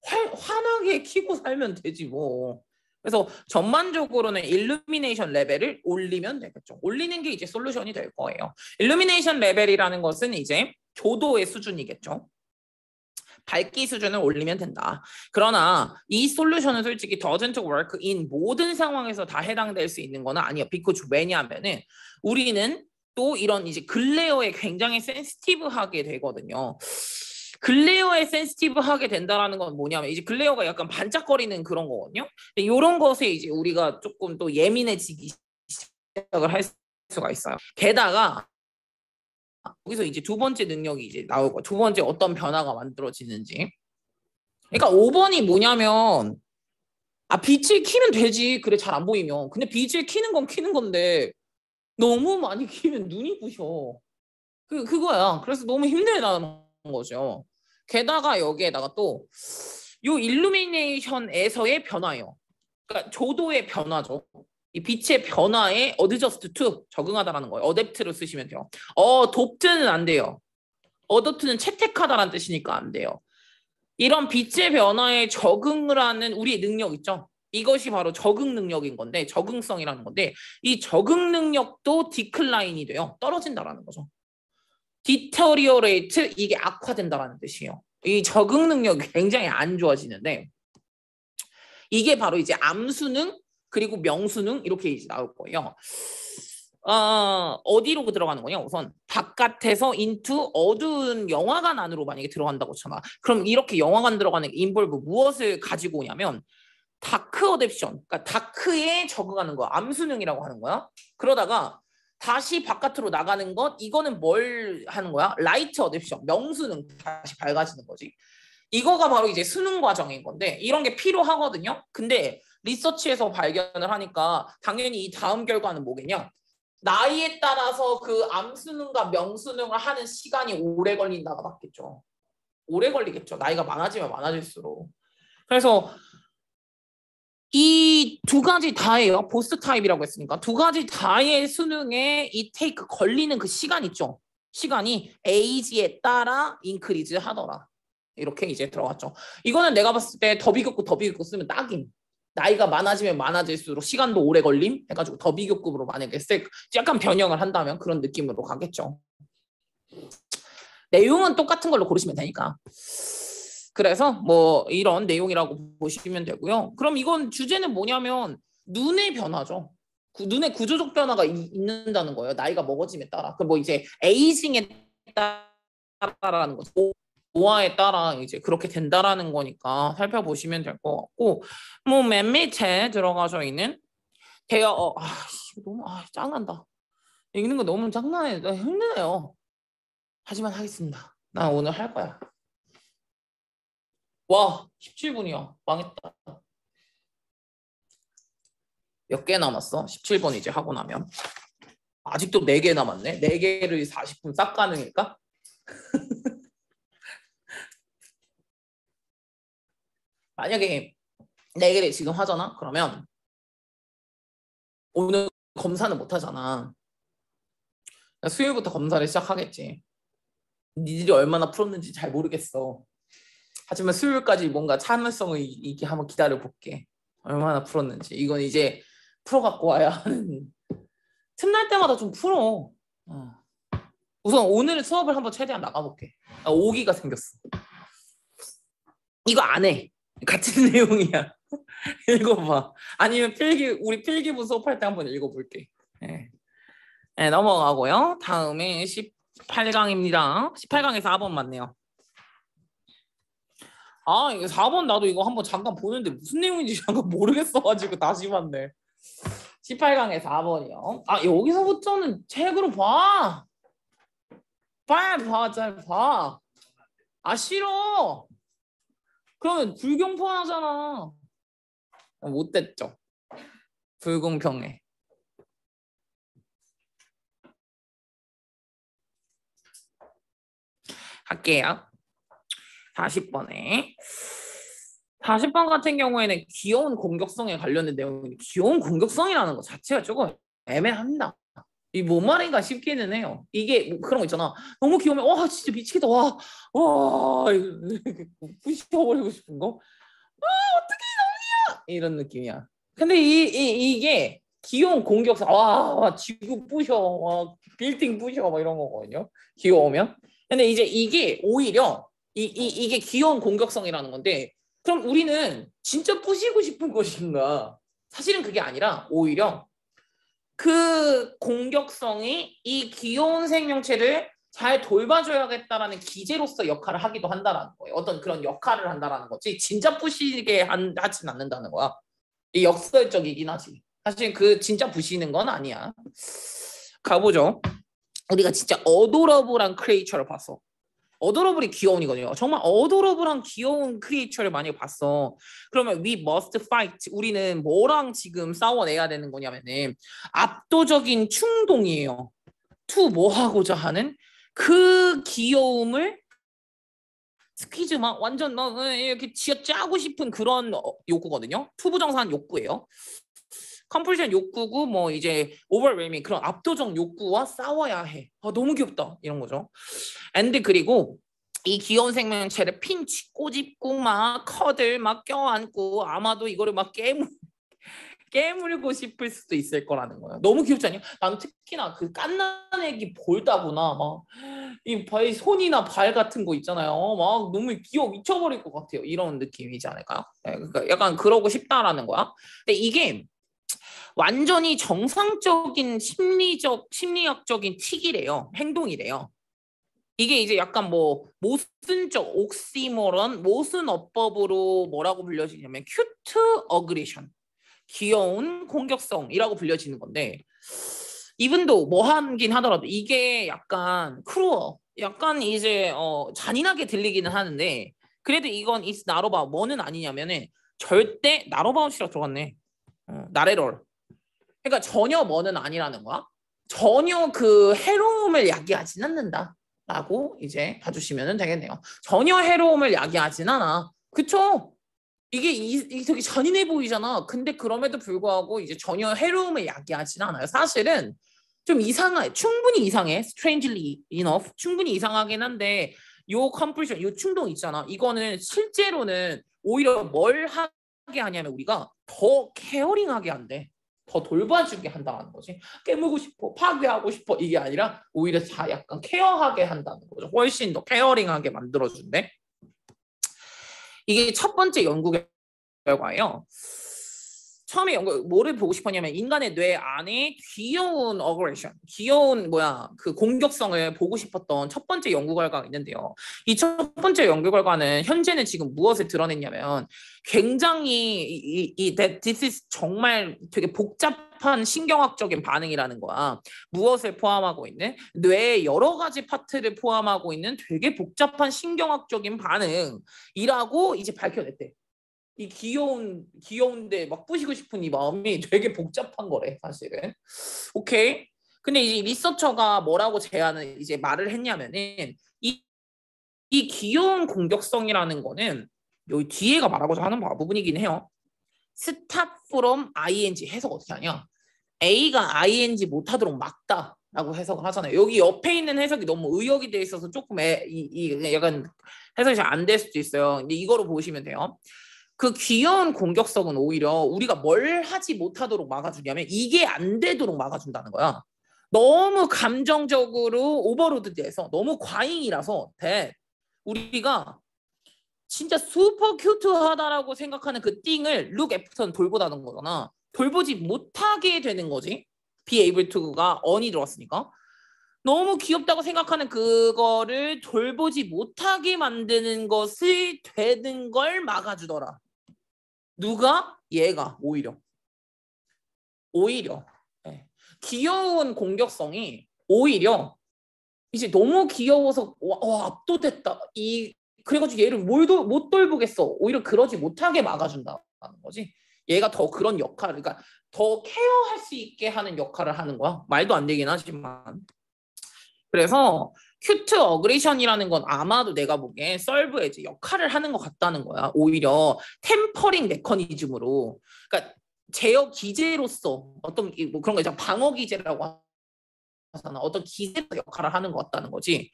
S2: 환하게 켜고 살면 되지 뭐. 그래서 전반적으로는 일루미네이션 레벨을 올리면 되겠죠. 올리는 게 이제 솔루션이 될 거예요. 일루미네이션 레벨이라는 것은 이제 조도의 수준이겠죠. 밝기 수준을 올리면 된다. 그러나 이 솔루션은 솔직히 doesn't work in 모든 상황에서 다 해당될 수 있는 건 아니에요. because 왜냐하면은 우리는 또 이런 이제 글레어에 굉장히 센시티브하게 되거든요. 글레어에 센시티브하게 된다라는 건 뭐냐면 이제 글레어가 약간 반짝거리는 그런 거거든요. 이런 것에 이제 우리가 조금 또 예민해지기 시작을 할 수가 있어요. 게다가 여기서 이제 두 번째 능력이 이제 나오고 두 번째 어떤 변화가 만들어지는지. 그러니까 5번이 뭐냐면 빛을 키면 되지. 그래 잘 안 보이면. 근데 빛을 키는 건 키는 건데 너무 많이 키면 눈이 부셔. 그거야. 그래서 너무 힘들다는 거죠. 게다가 여기에다가 또 요 일루미네이션에서의 변화예요. 그러니까 조도의 변화죠. 이 빛의 변화에 adjust to 적응하다라는 거예요. adapt를 쓰시면 돼요. adopt는 안 돼요. adopt는 채택하다라는 뜻이니까 안 돼요. 이런 빛의 변화에 적응을 하는 우리의 능력 있죠. 이것이 바로 적응 능력인 건데 적응성이라는 건데 이 적응 능력도 디클라인이 돼요. 떨어진다라는 거죠. 디터리어레이트 이게 악화된다라는 뜻이에요. 이 적응 능력이 굉장히 안 좋아지는데 이게 바로 이제 암수능 그리고 명수능 이렇게 이제 나올 거예요. 어디로 들어가는 거냐? 우선 바깥에서 into 어두운 영화관 안으로 만약에 들어간다고 쳐봐. 그럼 이렇게 영화관 들어가는 인볼브 무엇을 가지고 오냐면 다크 어댑션, 그러니까 다크에 적응하는 거 암수능이라고 하는 거야. 그러다가 다시 바깥으로 나가는 것 이거는 뭘 하는 거야? 라이트 어댑션, 명수능 다시 밝아지는 거지. 이거가 바로 이제 수능 과정인 건데 이런 게 필요하거든요. 근데 리서치에서 발견을 하니까 당연히 이 다음 결과는 뭐겠냐? 나이에 따라서 그 암수능과 명수능을 하는 시간이 오래 걸린다가 맞겠죠. 오래 걸리겠죠. 나이가 많아지면 많아질수록. 그래서 이 두 가지 다예요. 보스 타입이라고 했으니까 두 가지 다의 수능에 이 테이크 걸리는 그 시간 있죠. 시간이 에이지에 따라 인크리즈 하더라. 이렇게 이제 들어갔죠. 이거는 내가 봤을 때 더비급급 쓰면 딱임. 나이가 많아지면 많아질수록 시간도 오래 걸림 해가지고 더비교급으로 만약에 약간 변형을 한다면 그런 느낌으로 가겠죠. 내용은 똑같은 걸로 고르시면 되니까. 그래서 뭐 이런 내용이라고 보시면 되고요. 그럼 이건 주제는 뭐냐면 눈의 변화죠. 눈의 구조적 변화가 있는다는 거예요. 나이가 먹어짐에 따라. 그 뭐 이제 에이징에 따라라는 거죠. 노화에 따라 이제 그렇게 된다라는 거니까 살펴보시면 될 것 같고 뭐 맨 밑에 들어가져 있는 대여 너무 짱난다. 읽는 거 너무 짱나네. 나 힘드네요. 하지만 하겠습니다. 나 오늘 할 거야. 와 17분이야. 망했다. 몇 개 남았어? 17번 이제 하고 나면 아직도 4개 남았네. 4개를 40분 싹 가능일까? 만약에 4개를 지금 하잖아? 그러면 오늘 검사는 못 하잖아. 수요일부터 검사를 시작하겠지. 니들이 얼마나 풀었는지 잘 모르겠어. 하지만 수요일까지 뭔가 참을성을 이게 한번 기다려볼게. 얼마나 풀었는지. 이건 이제 풀어갖고 와야 하는. 틈날 때마다 좀 풀어. 우선 오늘 수업을 한번 최대한 나가볼게. 오기가 생겼어. 이거 안 해. 같은 내용이야. 읽어봐. 아니면 우리 필기부 수업할 때 한번 읽어볼게. 네. 네, 넘어가고요. 다음에 18강입니다. 18강에서 4번 맞네요. 이거 4번 나도 이거 한번 잠깐 보는데 무슨 내용인지 잠깐 모르겠어가지고 다시 봤네. 18강에서 4번이요. 여기서부터는 책으로 봐. 빨리 봐, 잘 봐. 싫어. 그러면 불경포하잖아. 못됐죠. 불공평해. 할게요. 40번에 40번 같은 경우에는 귀여운 공격성에 관련된 내용인데 귀여운 공격성이라는 것 자체가 조금 애매합니다. 이 뭔 말인가 싶기는 해요. 이게 뭐 그런 거 있잖아. 너무 귀여우면 와 진짜 미치겠다. 와 부셔버리고 싶은 거. 어떻게 너무야 이런 느낌이야. 근데 이게 귀여운 공격성. 와 지구 부셔. 와 빌딩 부셔 막 이런 거거든요. 귀여우면. 근데 이제 이게 오히려 이게 귀여운 공격성이라는 건데 그럼 우리는 진짜 부시고 싶은 것인가? 사실은 그게 아니라 오히려 그 공격성이 이 귀여운 생명체를 잘 돌봐줘야겠다라는 기제로서 역할을 하기도 한다라는 거예요. 어떤 그런 역할을 한다라는 거지 진짜 부시게 하진 않는다는 거야. 이 역설적이긴 하지. 사실 그 진짜 부시는 건 아니야. 가보죠. 우리가 진짜 어도러블한 크리에이처를 봤어. 어도러블이 귀여운이거든요. 정말 어도러블한 귀여운 크리에이처를 만약에 봤어. 그러면 we must fight. 우리는 뭐랑 지금 싸워내야 되는 거냐면은 압도적인 충동이에요. to 뭐 하고자 하는 그 귀여움을 스퀴즈 막 완전 막 이렇게 쥐어짜고 싶은 그런 욕구거든요. 투부정사한 욕구예요. 컴플션 욕구고 뭐 이제 오버웰밍 그런 압도적 욕구와 싸워야 해. 아 너무 귀엽다 이런 거죠. 앤드 그리고 이 귀여운 생명체를 핀치 꼬집고 막 커들 막 껴안고 아마도 이거를 막 깨물고 싶을 수도 있을 거라는 거예요. 너무 귀엽지 않냐? 난 특히나 그 갓난애기 볼다구나 막 이 발 손이나 발 같은 거 있잖아요. 막 너무 귀여워 미쳐버릴 것 같아요. 이런 느낌이지 않을까요? 네, 그러니까 약간 그러고 싶다라는 거야. 근데 이게 완전히 정상적인 심리학적인 틱이래요. 행동이래요. 이게 이제 약간 뭐 모순적 옥시모론 모순 어법으로 뭐라고 불려지냐면 큐트 어그레션 귀여운 공격성이라고 불려지는 건데 이분도 뭐 하긴 하더라도 이게 약간 크루어 약간 이제 잔인하게 들리기는 하는데 그래도 이건 is not about 뭐는 아니냐면은 절대 not about이라고 들어갔네. not at all. 그러니까 전혀 뭐는 아니라는 거야. 전혀 그 해로움을 야기하진 않는다라고 이제 봐주시면 되겠네요. 전혀 해로움을 야기하진 않아. 그쵸? 이게 되게 잔인해 보이잖아. 근데 그럼에도 불구하고 이제 전혀 해로움을 야기하진 않아요. 사실은 좀 이상해. 충분히 이상해. strangely enough. 충분히 이상하긴 한데 요 컴플션, 요 충동 있잖아. 이거는 실제로는 오히려 뭘 하게 하냐면 우리가 더 케어링하게 한대. 더 돌봐주게 한다는 거지. 깨물고 싶어, 파괴하고 싶어 이게 아니라 오히려 다 약간 케어하게 한다는 거죠. 훨씬 더 케어링하게 만들어준대. 이게 첫 번째 연구 결과예요. 처음에 뭐를 보고 싶었냐면 인간의 뇌 안에 귀여운 어그레션, 귀여운 그 공격성을 보고 싶었던 첫 번째 연구 결과가 있는데요. 이 첫 번째 연구 결과는 현재는 지금 무엇을 드러냈냐면 굉장히 this is 정말 되게 복잡한 신경학적인 반응이라는 거야. 무엇을 포함하고 있는 뇌의 여러 가지 파트를 포함하고 있는 되게 복잡한 신경학적인 반응이라고 이제 밝혀냈대. 이 귀여운데 막 부시고 싶은 이 마음이 되게 복잡한 거래 사실은. 오케이. 근데 이제 리서처가 뭐라고 제안을 이제 말을 했냐면은 이 귀여운 공격성이라는 거는 여기 뒤에가 말하고자 하는 부분이긴 해요. Stop from ing 해석 어떻게 하냐? A가 ing 못하도록 막다라고 해석을 하잖아요. 여기 옆에 있는 해석이 너무 의역이 돼 있어서 조금 약간 해석이 잘 안 될 수도 있어요. 근데 이거로 보시면 돼요. 그 귀여운 공격성은 오히려 우리가 뭘 하지 못하도록 막아주냐면 이게 안 되도록 막아준다는 거야. 너무 감정적으로 오버로드돼서 너무 과잉이라서 우리가 진짜 슈퍼 큐트하다라고 생각하는 그 띵을 look after는 돌보다는 거잖아. 돌보지 못하게 되는 거지. be able to가 on이 들어왔으니까. 너무 귀엽다고 생각하는 그거를 돌보지 못하게 만드는 것을 되는 걸 막아주더라. 누가? 얘가 오히려 네. 귀여운 공격성이 오히려 이제 너무 귀여워서 와 압도됐다. 그래가지고 얘를 못 돌보겠어. 오히려 그러지 못하게 막아준다는 거지. 얘가 더 그런 역할을 그러니까 더 케어할 수 있게 하는 역할을 하는 거야. 말도 안 되긴 하지만. 그래서 큐트 어그레이션이라는 건 아마도 내가 보기엔 썰브의 이제 역할을 하는 것 같다는 거야. 오히려 템퍼링 메커니즘으로. 그러니까 제어 기제로서 어떤 뭐 그런 거 있잖아. 방어 기제라고 하잖아. 어떤 기제 역할을 하는 것 같다는 거지.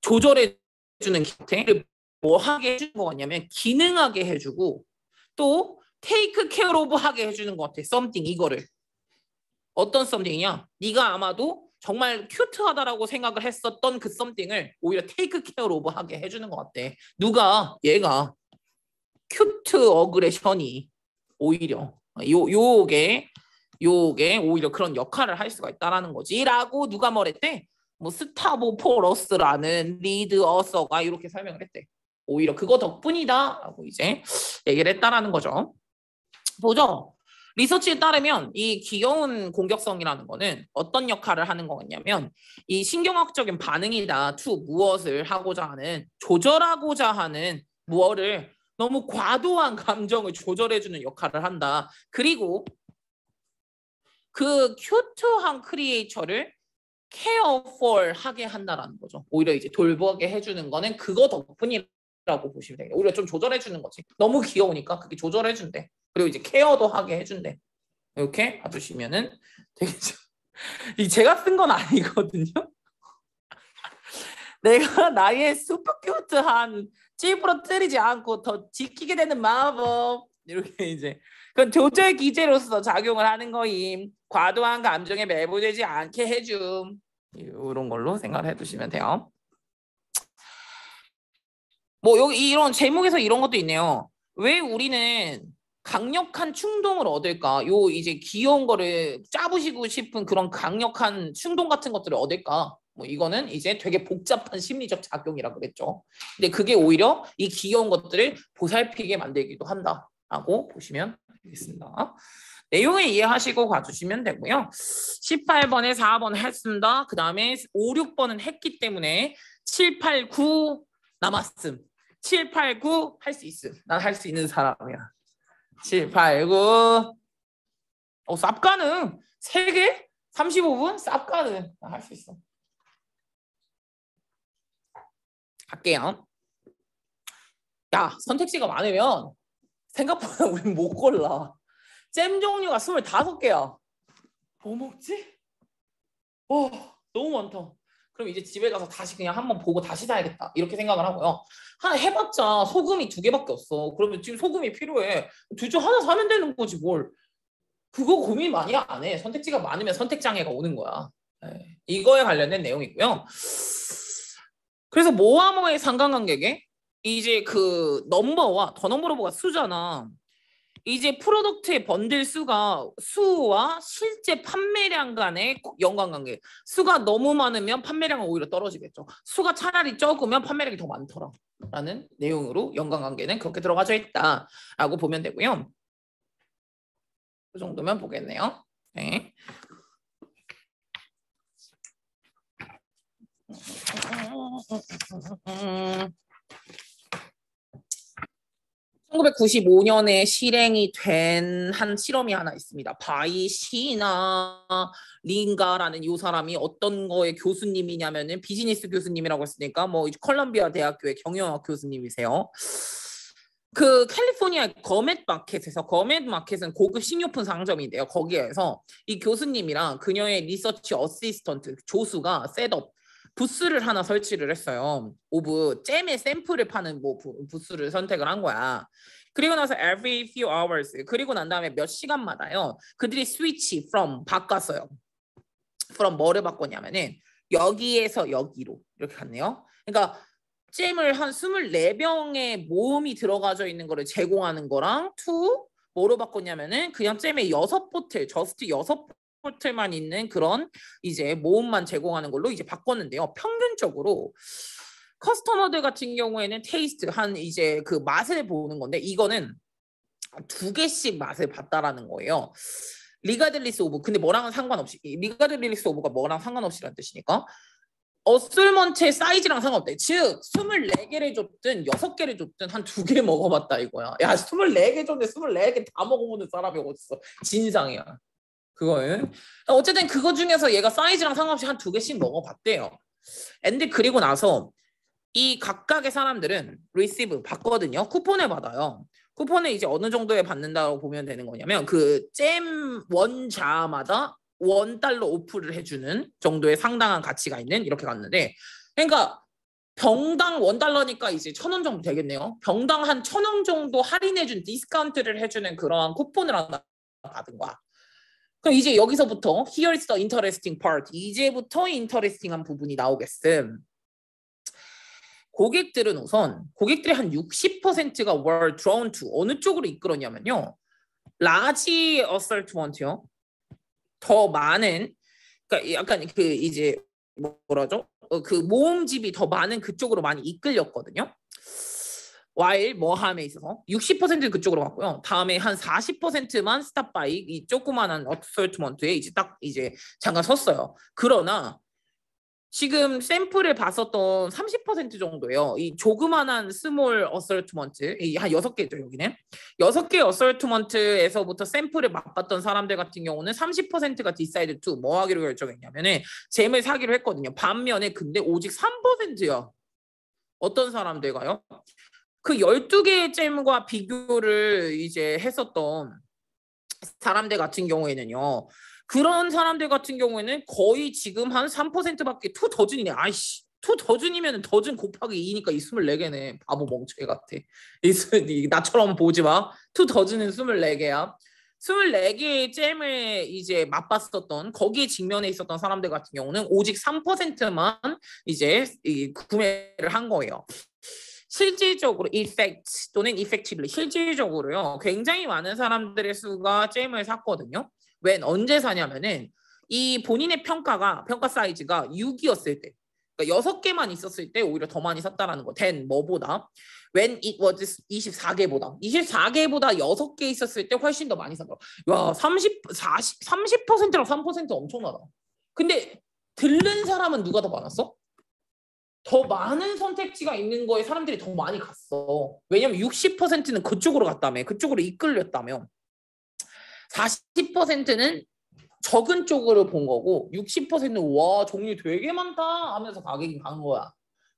S2: 조절해주는 기태를 뭐 하게 해주는 거 같냐면 기능하게 해주고 또 테이크 케어 오브 하게 해주는 것 같아. 썸띵 이거를. 어떤 썸띵이냐? 네가 아마도 정말 큐트하다라고 생각을 했었던 그 썸띵을 오히려 테이크 케어 오브 하게 해주는 것 같아. 누가? 얘가. 큐트 어그레션이 오히려 요게 오히려 그런 역할을 할 수가 있다라는 거지라고 누가 뭐랬대? 뭐 스타보포러스라는 리드 어서가 이렇게 설명을 했대. 오히려 그거 덕분이다라고 이제 얘기를 했다라는 거죠. 보죠. 리서치에 따르면 이 귀여운 공격성이라는 거는 어떤 역할을 하는 거겠냐면 이 신경학적인 반응이다. to 무엇을 하고자 하는 조절하고자 하는 무엇을 너무 과도한 감정을 조절해주는 역할을 한다. 그리고 그 큐트한 크리에이처를 care for 하게 한다라는 거죠. 오히려 이제 돌보게 해주는 거는 그거 덕분이라고 보시면 돼요. 오히려 좀 조절해주는 거지. 너무 귀여우니까 그게 조절해준대. 그리고 이제 케어도 하게 해준대. 이렇게 봐주시면은 되겠죠. 제가 쓴 건 아니거든요. 내가 나의 슈퍼 큐트한 찌부러뜨리지 않고 더 지키게 되는 마법 이렇게 이제 그건 조절 기제로서 작용을 하는 거임. 과도한 감정에 매몰되지 않게 해줌. 이런 걸로 생각을 해두시면 돼요. 뭐 여기 이런 제목에서 이런 것도 있네요. 왜 우리는 강력한 충동을 얻을까? 요 이제 귀여운 거를 짜부시고 싶은 그런 강력한 충동 같은 것들을 얻을까? 뭐 이거는 이제 되게 복잡한 심리적 작용이라고 그랬죠. 근데 그게 오히려 이 귀여운 것들을 보살피게 만들기도 한다라고 보시면 되겠습니다. 내용을 이해하시고 가주시면 되고요. 18번에 4번 했습니다. 그 다음에 5, 6번은 했기 때문에 7, 8, 9 남았음. 7, 8, 9 할 수 있음. 난 할 수 있는 사람이야. 7, 8, 9 쌉 가능. 3개? 35분? 쌉 가능. 난 할 수 있어. 갈게요. 야, 선택지가 많으면 생각보다 우린 못 골라. 잼 종류가 25개야. 뭐 먹지? 너무 많다. 그럼 이제 집에 가서 다시 그냥 한번 보고 다시 사야겠다. 이렇게 생각을 하고요. 하나 해봤자 소금이 2개밖에 없어. 그러면 지금 소금이 필요해. 둘 중 하나 사면 되는 거지 뭘. 그거 고민 많이 안 해. 선택지가 많으면 선택장애가 오는 거야. 네. 이거에 관련된 내용이고요. 그래서 뭐와 뭐의 상관관계게? 이제 그 넘버와 더 넘버로가 수잖아. 이제 프로덕트의 번들 수와 실제 판매량 간의 연관관계. 수가 너무 많으면 판매량은 오히려 떨어지겠죠. 수가 차라리 적으면 판매량이 더 많더라. 라는 내용으로 연관관계는 그렇게 들어가져 있다라고 보면 되고요. 그 정도면 보겠네요. 네. 1995년에 실행이 된 한 실험이 하나 있습니다. 바이시나 링가라는 이 사람이 어떤 거의 교수님이냐면은 비즈니스 교수님이라고 했으니까 뭐 컬럼비아 대학교의 경영학 교수님이세요. 그 캘리포니아 거멧 마켓에서 거멧 마켓은 고급 식료품 상점인데요. 거기에서 이 교수님이랑 그녀의 리서치 어시스턴트 조수가 셋업 부스를 하나 설치를 했어요. 오브 잼의 샘플을 파는 뭐 부스를 선택을 한 거야. 그리고 나서 every few hours 그리고 난 다음에 몇 시간마다요. 그들이 스위치 from 바꿨어요. from 뭐를 바꿨냐면은 여기에서 여기로 이렇게 갔네요. 그러니까 잼을 한 24병의 모음이 들어가져 있는 거를 제공하는 거랑 to 뭐로 바꿨냐면은 그냥 잼의 6보틀 저스트 6보틀만 있는 그런 이제 모음만 제공하는 걸로 이제 바꿨는데요. 평균적으로 커스터머들 같은 경우에는 테이스트 한 이제 그 맛을 보는 건데 이거는 2개씩 맛을 봤다라는 거예요. 리가들리스 오브 근데 뭐랑은 상관없이 리가들리스 오브가 뭐랑 상관없이라는 뜻이니까 어술먼트의 사이즈랑 상관없대. 즉 24개를 줬든 6개를 줬든 한 2개 먹어봤다 이거야. 야 24개 줬는데 24개 다 먹어보는 사람이 어딨어. 진상이야. 그거는 어쨌든 그거 중에서 얘가 사이즈랑 상관없이 한 2개씩 먹어봤대요. 근데 그리고 나서 이 각각의 사람들은 리시브 받거든요. 쿠폰을 받아요. 쿠폰을 이제 어느 정도에 받는다고 보면 되는 거냐면 그 잼 원자마다 $1 오프를 해주는 정도의 상당한 가치가 있는 이렇게 갔는데 그러니까 병당 $1니까 이제 1,000원 정도 되겠네요. 병당 한 1,000원 정도 할인해준 디스카운트를 해주는 그러한 쿠폰을 하나 받은 거야. 그럼 이제 여기서부터 here's the interesting part. 이제부터 인터레스팅한 부분이 나오겠음. 고객들은 우선 고객들의 한 60%가 were drawn to 어느 쪽으로 이끌었냐면요. large assortment요. 더 많은 그러니까 약간 그 이제 뭐라죠? 그 모음집이 더 많은 그쪽으로 많이 이끌렸거든요. while 뭐함에 있어서 60%는 그쪽으로 갔고요. 다음에 한 40%만 stop by 이 조그만한 assortment에 이제 딱 이제 잠깐 섰어요. 그러나 지금 샘플을 봤었던 30% 정도예요. 이 조그만한 스몰 어설트먼트, 한 6개죠, 여기는. 6개 어설트먼트에서부터 샘플을 맛봤던 사람들 같은 경우는 30%가 디사이드 투 뭐 하기로 결정했냐면은 잼을 사기로 했거든요. 반면에 근데 오직 3%야. 어떤 사람들가요? 그 12개의 잼과 비교를 이제 했었던 사람들 같은 경우에는요. 그런 사람들 같은 경우에는 거의 지금 한 3%밖에 투 더즌이네. 아이씨. 투 더즌이면 더즌 곱하기 2니까 이 24개네. 바보 멍청이 같아. 나처럼 보지 마. 투 더즌은 24개야. 24개의 잼을 이제 맛봤었던 거기에 직면해 있었던 사람들 같은 경우는 오직 3%만 이제 구매를 한 거예요. 실질적으로 effect 또는 effectively 실질적으로요. 굉장히 많은 사람들의 수가 잼을 샀거든요. 웬 언제 사냐면은 이 본인의 평가 사이즈가 6이었을 때, 그러니까 6개만 있었을 때 오히려 더 많이 샀다라는 거. 된 뭐보다 when it was 24개보다 6개 있었을 때 훨씬 더 많이 산 거. 와, 30%랑 3% 엄청나다. 근데 들른 사람은 누가 더 많았어? 더 많은 선택지가 있는 거에 사람들이 더 많이 갔어. 왜냐면 60%는 그쪽으로 갔다며. 그쪽으로 이끌렸다며. 40%는 적은 쪽으로 본 거고 60%는 와 종류 되게 많다 하면서 가격이 간 거야.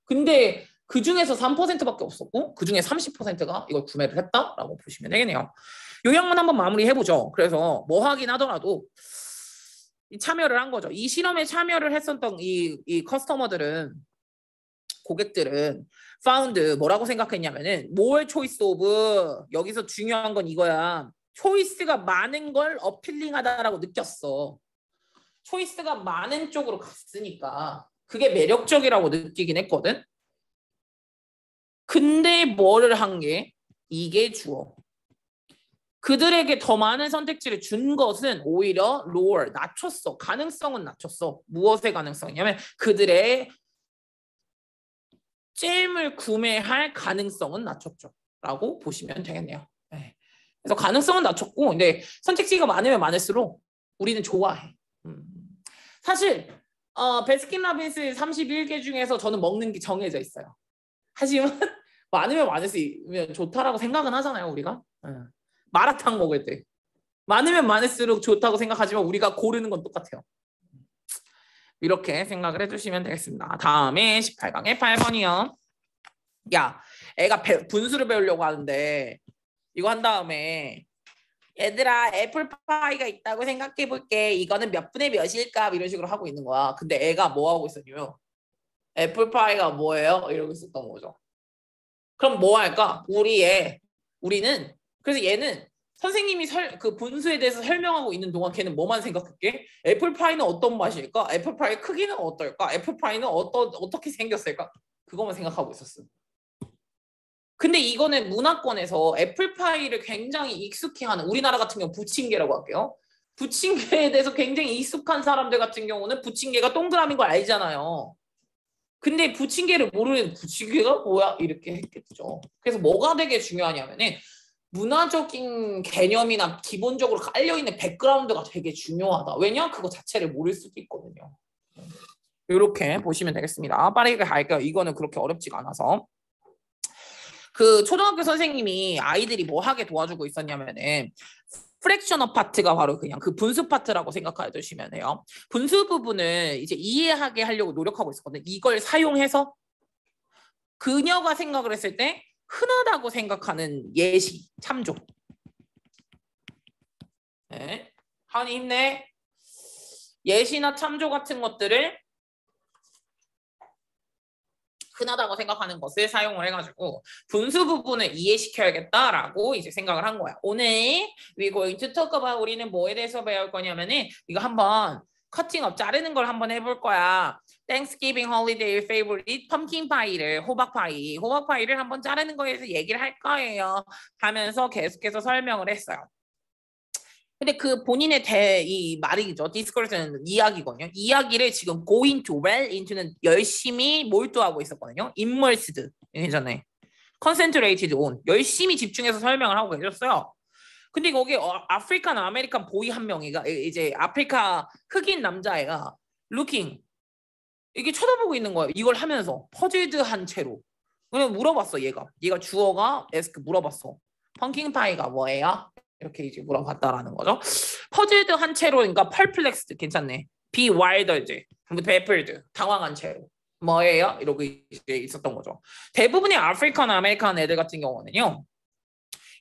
S2: 근데 그 중에서 3%밖에 없었고 그 중에 30%가 이걸 구매를 했다라고 보시면 되겠네요. 요약만 한번 마무리해보죠. 그래서 뭐 하긴 하더라도 참여를 한 거죠. 이 실험에 참여를 했었던 이 커스터머들은 고객들은 found 뭐라고 생각했냐면은 more choice of 여기서 중요한 건 이거야. 초이스가 많은 걸 어필링하다라고 느꼈어. 초이스가 많은 쪽으로 갔으니까 그게 매력적이라고 느끼긴 했거든. 근데 뭐를 한 게 이게 주어. 그들에게 더 많은 선택지를 준 것은 오히려 lower, 낮췄어. 가능성은 낮췄어. 무엇의 가능성이냐면 그들의 잼을 구매할 가능성은 낮췄죠. 라고 보시면 되겠네요. 네. 그래서 가능성은 낮췄고 근데 선택지가 많으면 많을수록 우리는 좋아해. 사실 베스킨라빈스 31개 중에서 저는 먹는 게 정해져 있어요. 하지만 많으면 많을수록 좋다라고 생각은 하잖아요. 우리가. 마라탕 먹을 때 많으면 많을수록 좋다고 생각하지만 우리가 고르는 건 똑같아요. 이렇게 생각을 해주시면 되겠습니다. 다음에 18강의 8번이요. 야, 애가 분수를 배우려고 하는데 이거 한 다음에 얘들아 애플파이가 있다고 생각해 볼게. 이거는 몇 분의 몇일까? 이런 식으로 하고 있는 거야. 근데 애가 뭐 하고 있었냐면 애플파이가 뭐예요? 이러고 있었던 거죠. 그럼 뭐 할까? 우리는 그래서 얘는 선생님이 그 분수에 대해서 설명하고 있는 동안 걔는 뭐만 생각할게? 애플파이는 어떤 맛일까? 애플파이의 크기는 어떨까? 애플파이는 어떻게 생겼을까? 그것만 생각하고 있었어. 근데 이거는 문화권에서 애플파이를 굉장히 익숙해하는 우리나라 같은 경우 부침개라고 할게요. 부침개에 대해서 굉장히 익숙한 사람들 같은 경우는 부침개가 동그라미인 걸 알잖아요. 근데 부침개를 모르는 부침개가 뭐야? 이렇게 했겠죠. 그래서 뭐가 되게 중요하냐면은 문화적인 개념이나 기본적으로 깔려있는 백그라운드가 되게 중요하다. 왜냐? 그거 자체를 모를 수도 있거든요. 이렇게 보시면 되겠습니다. 빠르게 갈게요. 이거는 그렇게 어렵지가 않아서. 그 초등학교 선생님이 아이들이 뭐 하게 도와주고 있었냐면은 프랙셔너 파트가 바로 그냥 그 분수 파트라고 생각해 주시면 해요. 분수 부분을 이제 이해하게 하려고 노력하고 있었거든요. 이걸 사용해서 그녀가 생각을 했을 때 흔하다고 생각하는 예시, 참조. 네. 하은이 힘내. 예시나 참조 같은 것들을 흔하다고 생각하는 것을 사용을 해가지고 분수 부분을 이해시켜야겠다라고 이제 생각을 한 거야. 오늘 we going to talk about 우리는 뭐에 대해서 배울 거냐면은 이거 한번 커팅업 자르는 걸 한번 해볼 거야. Thanksgiving holiday favorite 펌킨 파이를 호박파이를 한번 자르는 거에 대해서 얘기를 할 거예요. 하면서 계속해서 설명을 했어요. 근데 그 본인의 이 말이죠. 디스커스는 이야기거든요. 이야기를 지금 going to well into는 열심히 몰두하고 있었거든요. immersed 예전에 concentrated on 열심히 집중해서 설명을 하고 계셨어요. 근데 거기 아프리칸 아메리칸 보이 한 명이가 이제 아프리카 흑인 남자애가 looking 이게 쳐다보고 있는 거예요. 이걸 하면서 퍼즐드한 채로 그냥 물어봤어. 얘가 주어가 ask 물어봤어. 펌킨 파이가 뭐예요? 이렇게 이제 물어봤다라는 거죠. 퍼즐드 한 채로 그러니까 perplexed 괜찮네. bewildered, baffled 당황한 채로 뭐예요? 이러고 이제 있었던 거죠. 대부분의 아프리칸 아메리칸 애들 같은 경우는요.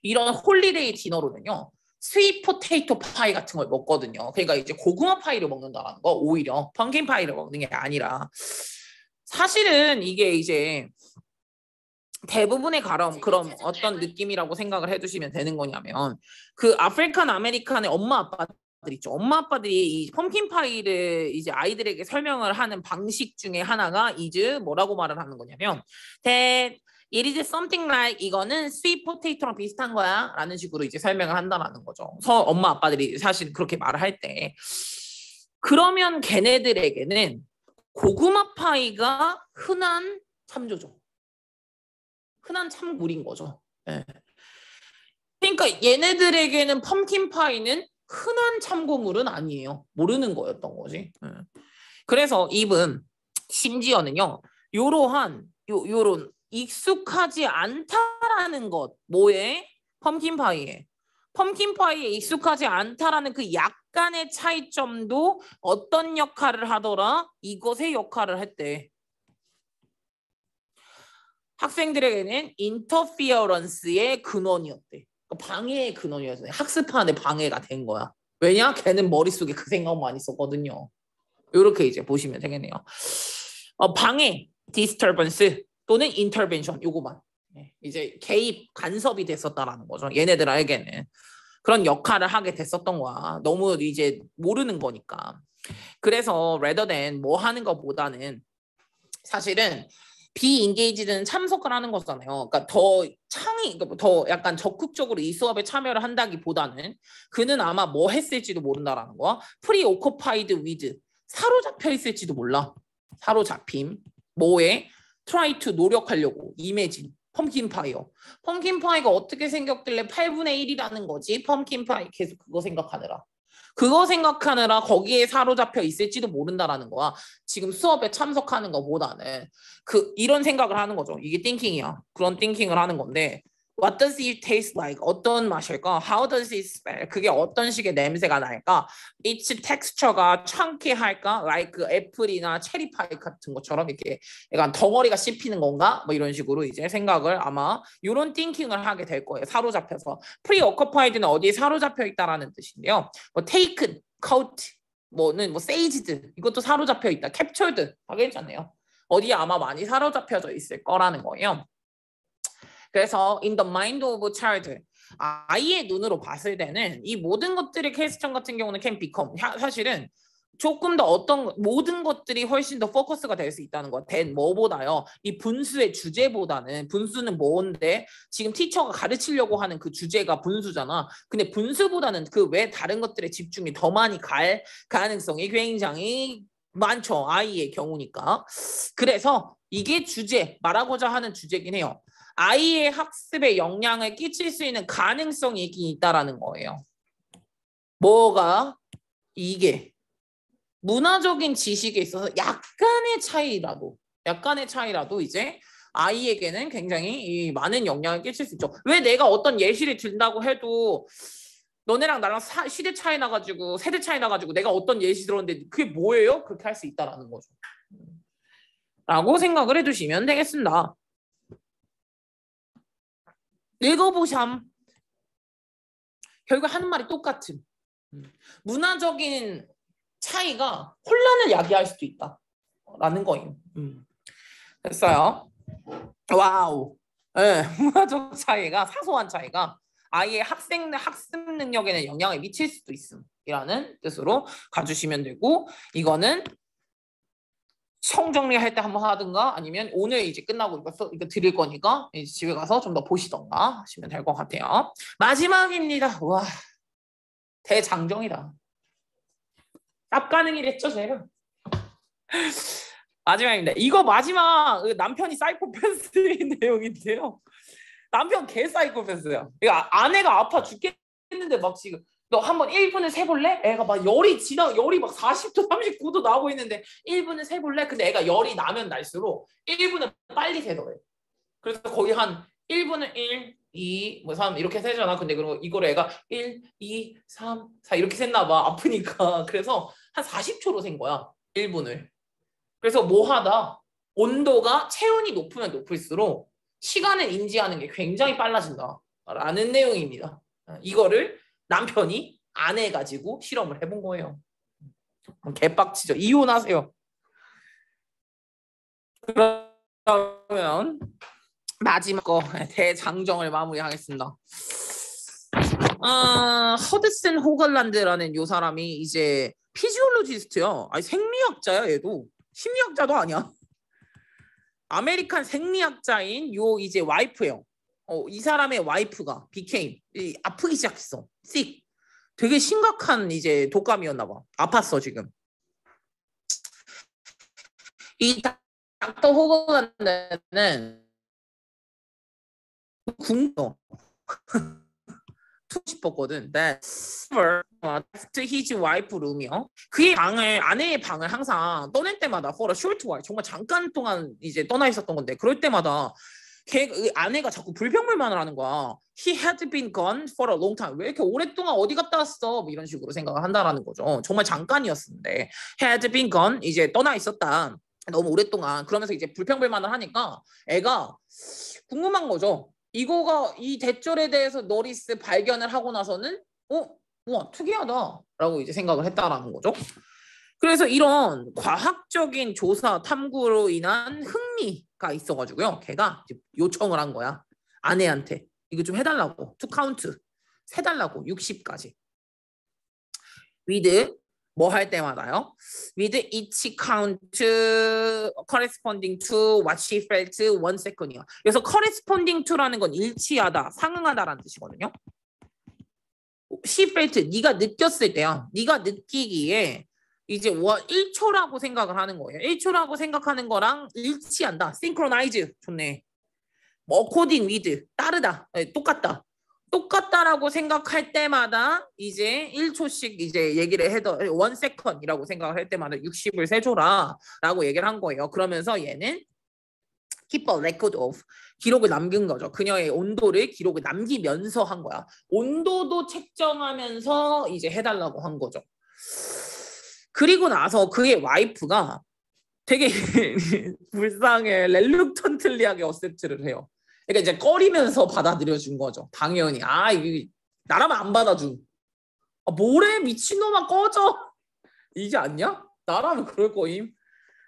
S2: 이런 홀리데이 디너로는요. 스윗 포테이토 파이 같은 걸 먹거든요. 그러니까 이제 고구마 파이를 먹는다라는 거 오히려 펌킨 파이를 먹는 게 아니라 사실은 이게 이제 대부분의 그럼 어떤 느낌이라고 생각을 해주시면 되는 거냐면 그 아프리칸 아메리칸의 엄마 아빠들 있죠. 엄마 아빠들이 이 펌킨 파이를 이제 아이들에게 설명을 하는 방식 중에 하나가 이제 뭐라고 말을 하는 거냐면 That it is something like 이거는 스윗 포테이토랑 비슷한 거야 라는 식으로 이제 설명을 한다라는 거죠. 엄마 아빠들이 사실 그렇게 말을 할 때 그러면 걔네들에게는 고구마 파이가 흔한 참조죠. 흔한 참물인 거죠. 예. 그러니까 얘네들에게는 펌킨 파이는 흔한 참고물은 아니에요. 모르는 거였던 거지. 예. 그래서 입은 심지어는요. 요런 익숙하지 않다라는 것. 뭐에? 펌킨 파이에 익숙하지 않다라는 그 약간의 차이점도 어떤 역할을 하더라? 이것의 역할을 했대. 학생들에게는 인터피어런스의 근원이었대. 방해의 근원이었어요. 학습하는데 방해가 된 거야. 왜냐? 걔는 머릿속에 그 생각만 있었거든요. 이렇게 이제 보시면 되겠네요. 방해, disturbance 또는 intervention 요거만. 이제 개입, 간섭이 됐었다라는 거죠. 얘네들에게는. 그런 역할을 하게 됐었던 거야. 너무 이제 모르는 거니까. 그래서 rather than 뭐 하는 것보다는 사실은 비인게이지는 참석을 하는 거잖아요. 그러니까 더 약간 적극적으로 이 수업에 참여를 한다기보다는 그는 아마 뭐 했을지도 모른다라는 거야. preoccupied with 사로잡혀 있을지도 몰라. 사로잡힘. 뭐에? try to 노력하려고. imagine. 펌킨 파이요. 펌킨 파이가 어떻게 생겼길래 8분의 1이라는 거지? 펌킨 파이 계속 그거 생각하느라 거기에 사로잡혀 있을지도 모른다라는 거야. 지금 수업에 참석하는 것보다는 이런 생각을 하는 거죠. 이게 띵킹이야. 그런 띵킹을 하는 건데 What does it taste like? 어떤 맛일까? How does it smell? 그게 어떤 식의 냄새가 날까? Its texture가 chunky할까? Like 애플이나 체리파이 같은 것처럼 이렇게 약간 덩어리가 씹히는 건가? 뭐 이런 식으로 이제 생각을 아마 이런 띵킹을 하게 될 거예요. 사로잡혀서. Preoccupied는 어디에 사로잡혀 있다라는 뜻인데요. 뭐 taken, caught, 뭐는 뭐 saged 이것도 사로잡혀 있다. captured 다 괜찮네요. 어디에 아마 많이 사로잡혀져 있을 거라는 거예요. 그래서 in the mind of a child 아이의 눈으로 봤을 때는 이 모든 것들의 퀘스천 같은 경우는 can become 사실은 조금 더 모든 것들이 훨씬 더 포커스가 될 수 있다는 거. 된 뭐보다요. 이 분수의 주제보다는 분수는 뭔데 지금 티처가 가르치려고 하는 그 주제가 분수잖아. 근데 분수보다는 그 외 다른 것들에 집중이 더 많이 갈 가능성이 굉장히 많죠. 아이의 경우니까. 그래서 이게 말하고자 하는 주제긴 해요. 아이의 학습에 영향을 끼칠 수 있는 가능성이 있긴 있다라는 거예요. 뭐가? 이게 문화적인 지식에 있어서 약간의 차이라도 이제 아이에게는 굉장히 많은 영향을 끼칠 수 있죠. 왜 내가 어떤 예시를 든다고 해도 너네랑 나랑 세대 차이 나가지고 내가 어떤 예시 들었는데 그게 뭐예요? 그렇게 할 수 있다라는 거죠. 라고 생각을 해두시면 되겠습니다. 읽어보삼. 결국 하는 말이 똑같은. 문화적인 차이가 혼란을 야기할 수도 있다라는 거예요. 됐어요. 와우. 네, 문화적 차이가 사소한 차이가 아이의 학생 학습 능력에는 영향을 미칠 수도 있음이라는 뜻으로 가주시면 되고 이거는 성정리할 때 한번 하든가 아니면 오늘 이제 끝나고 이거 드릴 거니까 이제 집에 가서 좀 더 보시던가 하시면 될 것 같아요. 마지막입니다. 와 대장정이다. 쌉가능이랬죠 제가. 마지막입니다. 이거 마지막 남편이 사이코패스인 내용인데요. 남편 개 사이코패스야. 아내가 아파 죽겠는데 막 지금 너 한번 1분을 세볼래? 애가 막 열이 막 40도 39도 나오고 있는데 1분을 세볼래? 근데 애가 열이 나면 날수록 1분을 빨리 세더래. 그래서 거의 한 1분을 1, 2, 뭐 3 이렇게 세잖아. 근데 그럼 이거를 애가 1, 2, 3, 4 이렇게 셌나 봐. 아프니까. 그래서 한 40초로 센 거야. 1분을. 그래서 뭐 하다 온도가 체온이 높으면 높을수록 시간을 인지하는 게 굉장히 빨라진다라는 내용입니다. 이거를 남편이 안 해가지고 실험을 해본 거예요. 개빡치죠. 이혼하세요. 그러면 마지막 거 대장정을 마무리하겠습니다. 허드슨 호글란드라는 요 사람이 이제 피지올로지스트야. 아니 생리학자야 얘도. 심리학자도 아니야. 아메리칸 생리학자인 요 이제 와이프예요. 이 사람의 와이프가 아프기 시작했어. sick. 되게 심각한 이제 독감이었나 봐. 아팠어 지금. 이 닥터 호글란드는 궁금 투 싶었거든. That's his wife room이요. 그의 방을 아내의 방을 항상 떠날 때마다 for a short while 정말 잠깐 동안 이제 떠나 있었던 건데 그럴 때마다 아내가 자꾸 불평불만을 하는 거야. He had been gone for a long time. 왜 이렇게 오랫동안 어디 갔다 왔어? 뭐 이런 식으로 생각을 한다라는 거죠. 정말 잠깐이었는데 had been gone 이제 떠나 있었다. 너무 오랫동안 그러면서 이제 불평불만을 하니까 애가 궁금한 거죠. 이 대절에 대해서 노리스 발견을 하고 나서는 우와 특이하다라고 이제 생각을 했다라는 거죠. 그래서 이런 과학적인 조사 탐구로 인한 흥미가 있어가지고요. 걔가 요청을 한 거야. 아내한테 이거 좀 해달라고. to count 세달라고 60까지. with 뭐 할 때마다요. with each count corresponding to what she felt 1 second이요. 그래서 corresponding to라는 건 일치하다, 상응하다라는 뜻이거든요. she felt 네가 느꼈을 때야. 네가 느끼기에 이제 1초라고 생각을 하는 거예요. 1초라고 생각하는 거랑 일치한다. synchronize 좋네. 뭐 according with 따르다. 똑같다. 똑같다라고 생각할 때마다 이제 1초씩 이제 얘기를 해도 1 second이라고 생각을 할 때마다 60을 세줘라라고 얘기를 한 거예요. 그러면서 얘는 keep a record of 기록을 남긴 거죠. 그녀의 온도를 기록을 남기면서 한 거야. 온도도 책정하면서 이제 해달라고 한 거죠. 그리고 나서 그의 와이프가 되게 불쌍해. 렐룩턴틀리하게 어셉트를 해요. 그러니까 이제 꺼리면서 받아들여 준 거죠. 당연히. 이게 나라면 안 받아줌. 뭐래 미친놈아 꺼져. 이게 아니야? 나라면 그럴 거임.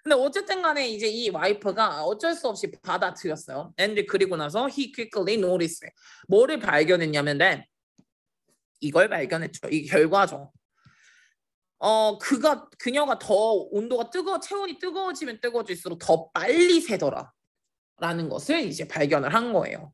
S2: 근데 어쨌든 간에 이제 이 와이프가 어쩔 수 없이 받아들였어요. and 그리고 나서 he quickly noticed. 뭐를 발견했냐면 이걸 발견했죠. 이 결과죠. 그녀가 더 온도가 체온이 뜨거워지면 뜨거워질수록 더 빨리 새더라. 라는 것을 이제 발견을 한 거예요.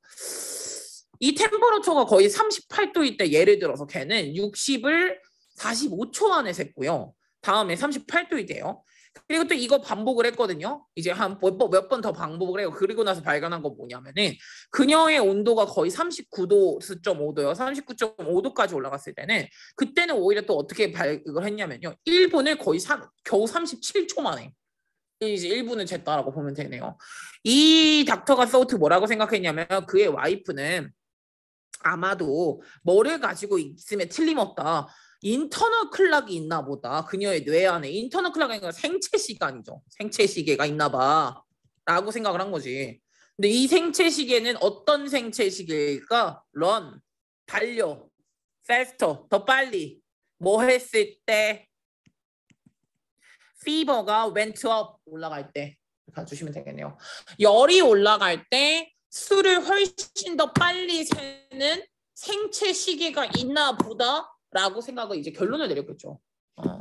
S2: 이 템퍼러처가 거의 38도일 때 예를 들어서 걔는 60을 45초 안에 샜고요. 다음에 38도이 돼요. 그리고 또 이거 반복을 했거든요. 이제 한 몇 번 더 반복을 해요. 그리고 나서 발견한 건 뭐냐면은 그녀의 온도가 거의 39도, 4.5도요. 39.5도까지 올라갔을 때는 그때는 오히려 또 어떻게 이걸 했냐면요. 1분을 거의 겨우 37초 만에 이제 1분을 쟀다라고 보면 되네요. 이 닥터가 소트 뭐라고 생각했냐면 그의 와이프는 아마도 뭐를 가지고 있으면 틀림없다. 인터널 클락이 있나 보다. 그녀의 뇌 안에 인터널 클락이 아니라 생체 시간이죠. 생체 시계가 있나 봐. 라고 생각을 한 거지. 근데 이 생체 시계는 어떤 생체 시계일까? run, 달려, faster, 더 빨리. 뭐 했을 때? fever가 went up, 올라갈 때. 봐주시면 되겠네요. 열이 올라갈 때 술을 훨씬 더 빨리 새는 생체 시계가 있나 보다라고 생각을 이제 결론을 내렸겠죠.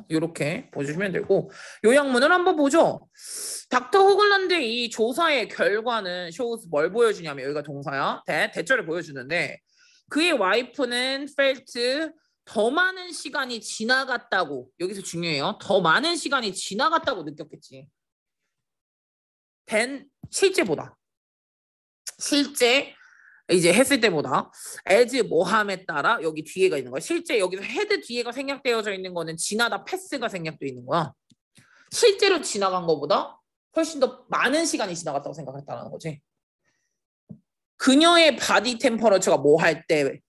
S2: 이렇게 보여주시면 되고 요약문을 한번 보죠. 닥터 호글란드의 이 조사의 결과는 shows 뭘 보여주냐면 여기가 동사야. 대절을 보여주는데 그의 와이프는 felt 더 많은 시간이 지나갔다고 여기서 중요해요. 더 많은 시간이 지나갔다고 느꼈겠지. than 실제보다. 실제 이제 했을 때보다 as 뭐함에 따라 여기 뒤에가 있는 거야. 실제 여기서 헤드 뒤에가 생략되어져 있는 거는 지나다 패스가 생략되어 있는 거야. 실제로 지나간 거보다 훨씬 더 많은 시간이 지나갔다고 생각했다는 거지. 그녀의 바디 템퍼러처가 뭐 할 때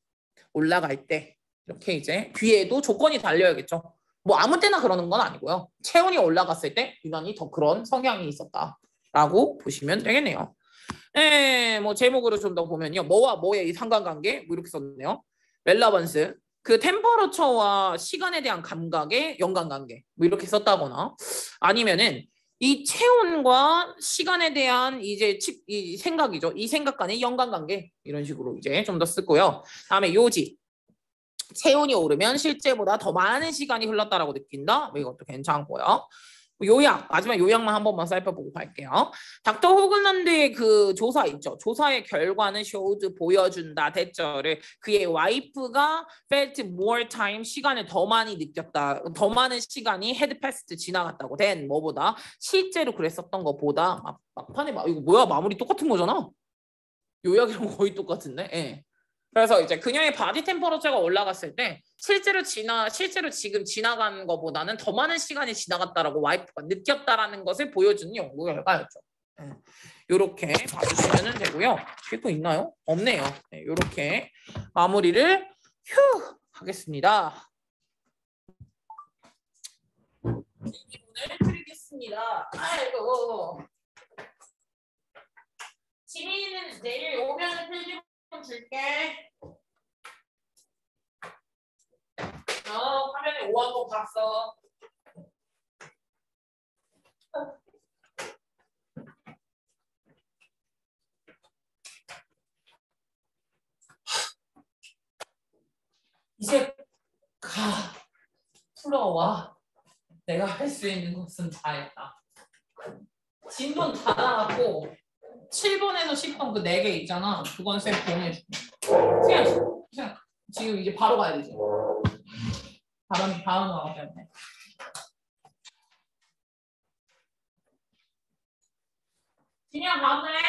S2: 올라갈 때 이렇게 이제 뒤에도 조건이 달려야겠죠. 뭐 아무 때나 그러는 건 아니고요. 체온이 올라갔을 때 유난히 더 그런 성향이 있었다라고 보시면 되겠네요. 네, 뭐 제목으로 좀 더 보면요. 뭐와 뭐의 이 상관관계 뭐 이렇게 썼네요. 렐라번스 그 템퍼러처와 시간에 대한 감각의 연관관계 뭐 이렇게 썼다거나 아니면은 이 체온과 시간에 대한 이제 이 생각이죠. 이 생각 간의 연관관계 이런 식으로 이제 좀 더 쓰고요. 다음에 요지 체온이 오르면 실제보다 더 많은 시간이 흘렀다라고 느낀다. 뭐 이것도 괜찮고요. 요약, 마지막 요약만 한 번만 살펴보고 갈게요. 닥터 호글란드의 그 조사 있죠. 조사의 결과는 showed 보여준다. 대절을 그의 와이프가 felt more time 시간을 더 많이 느꼈다. 더 많은 시간이 had passed 지나갔다고. than 뭐보다 실제로 그랬었던 것보다 막판에 이거 뭐야 마무리 똑같은 거잖아. 요약이랑 거의 똑같은데. 예. 그래서 이제 그녀의 바디 템퍼러처가 올라갔을 때 실제로 지금 지나간 것보다는 더 많은 시간이 지나갔다라고 와이프가 느꼈다라는 것을 보여주는 연구 결과였죠. 이렇게 봐주시면 되고요. 뒤에 또 있나요? 없네요. 네, 이렇게 마무리를 하겠습니다. 질문을 드리겠습니다. 아이고. 지민이는 내일 오면 필기 좀 줄게. 화면에 5한 번 봤어. 이제 가. 풀어와. 내가 할 수 있는 것은 다 했다. 진돈 다 나왔고 7번에서 10번 그 4개 있잖아. 그건 쌤 보내줄게. 그냥 지금 이제 바로 가야 되지. 다음 나와 때문에. 그냥 가네.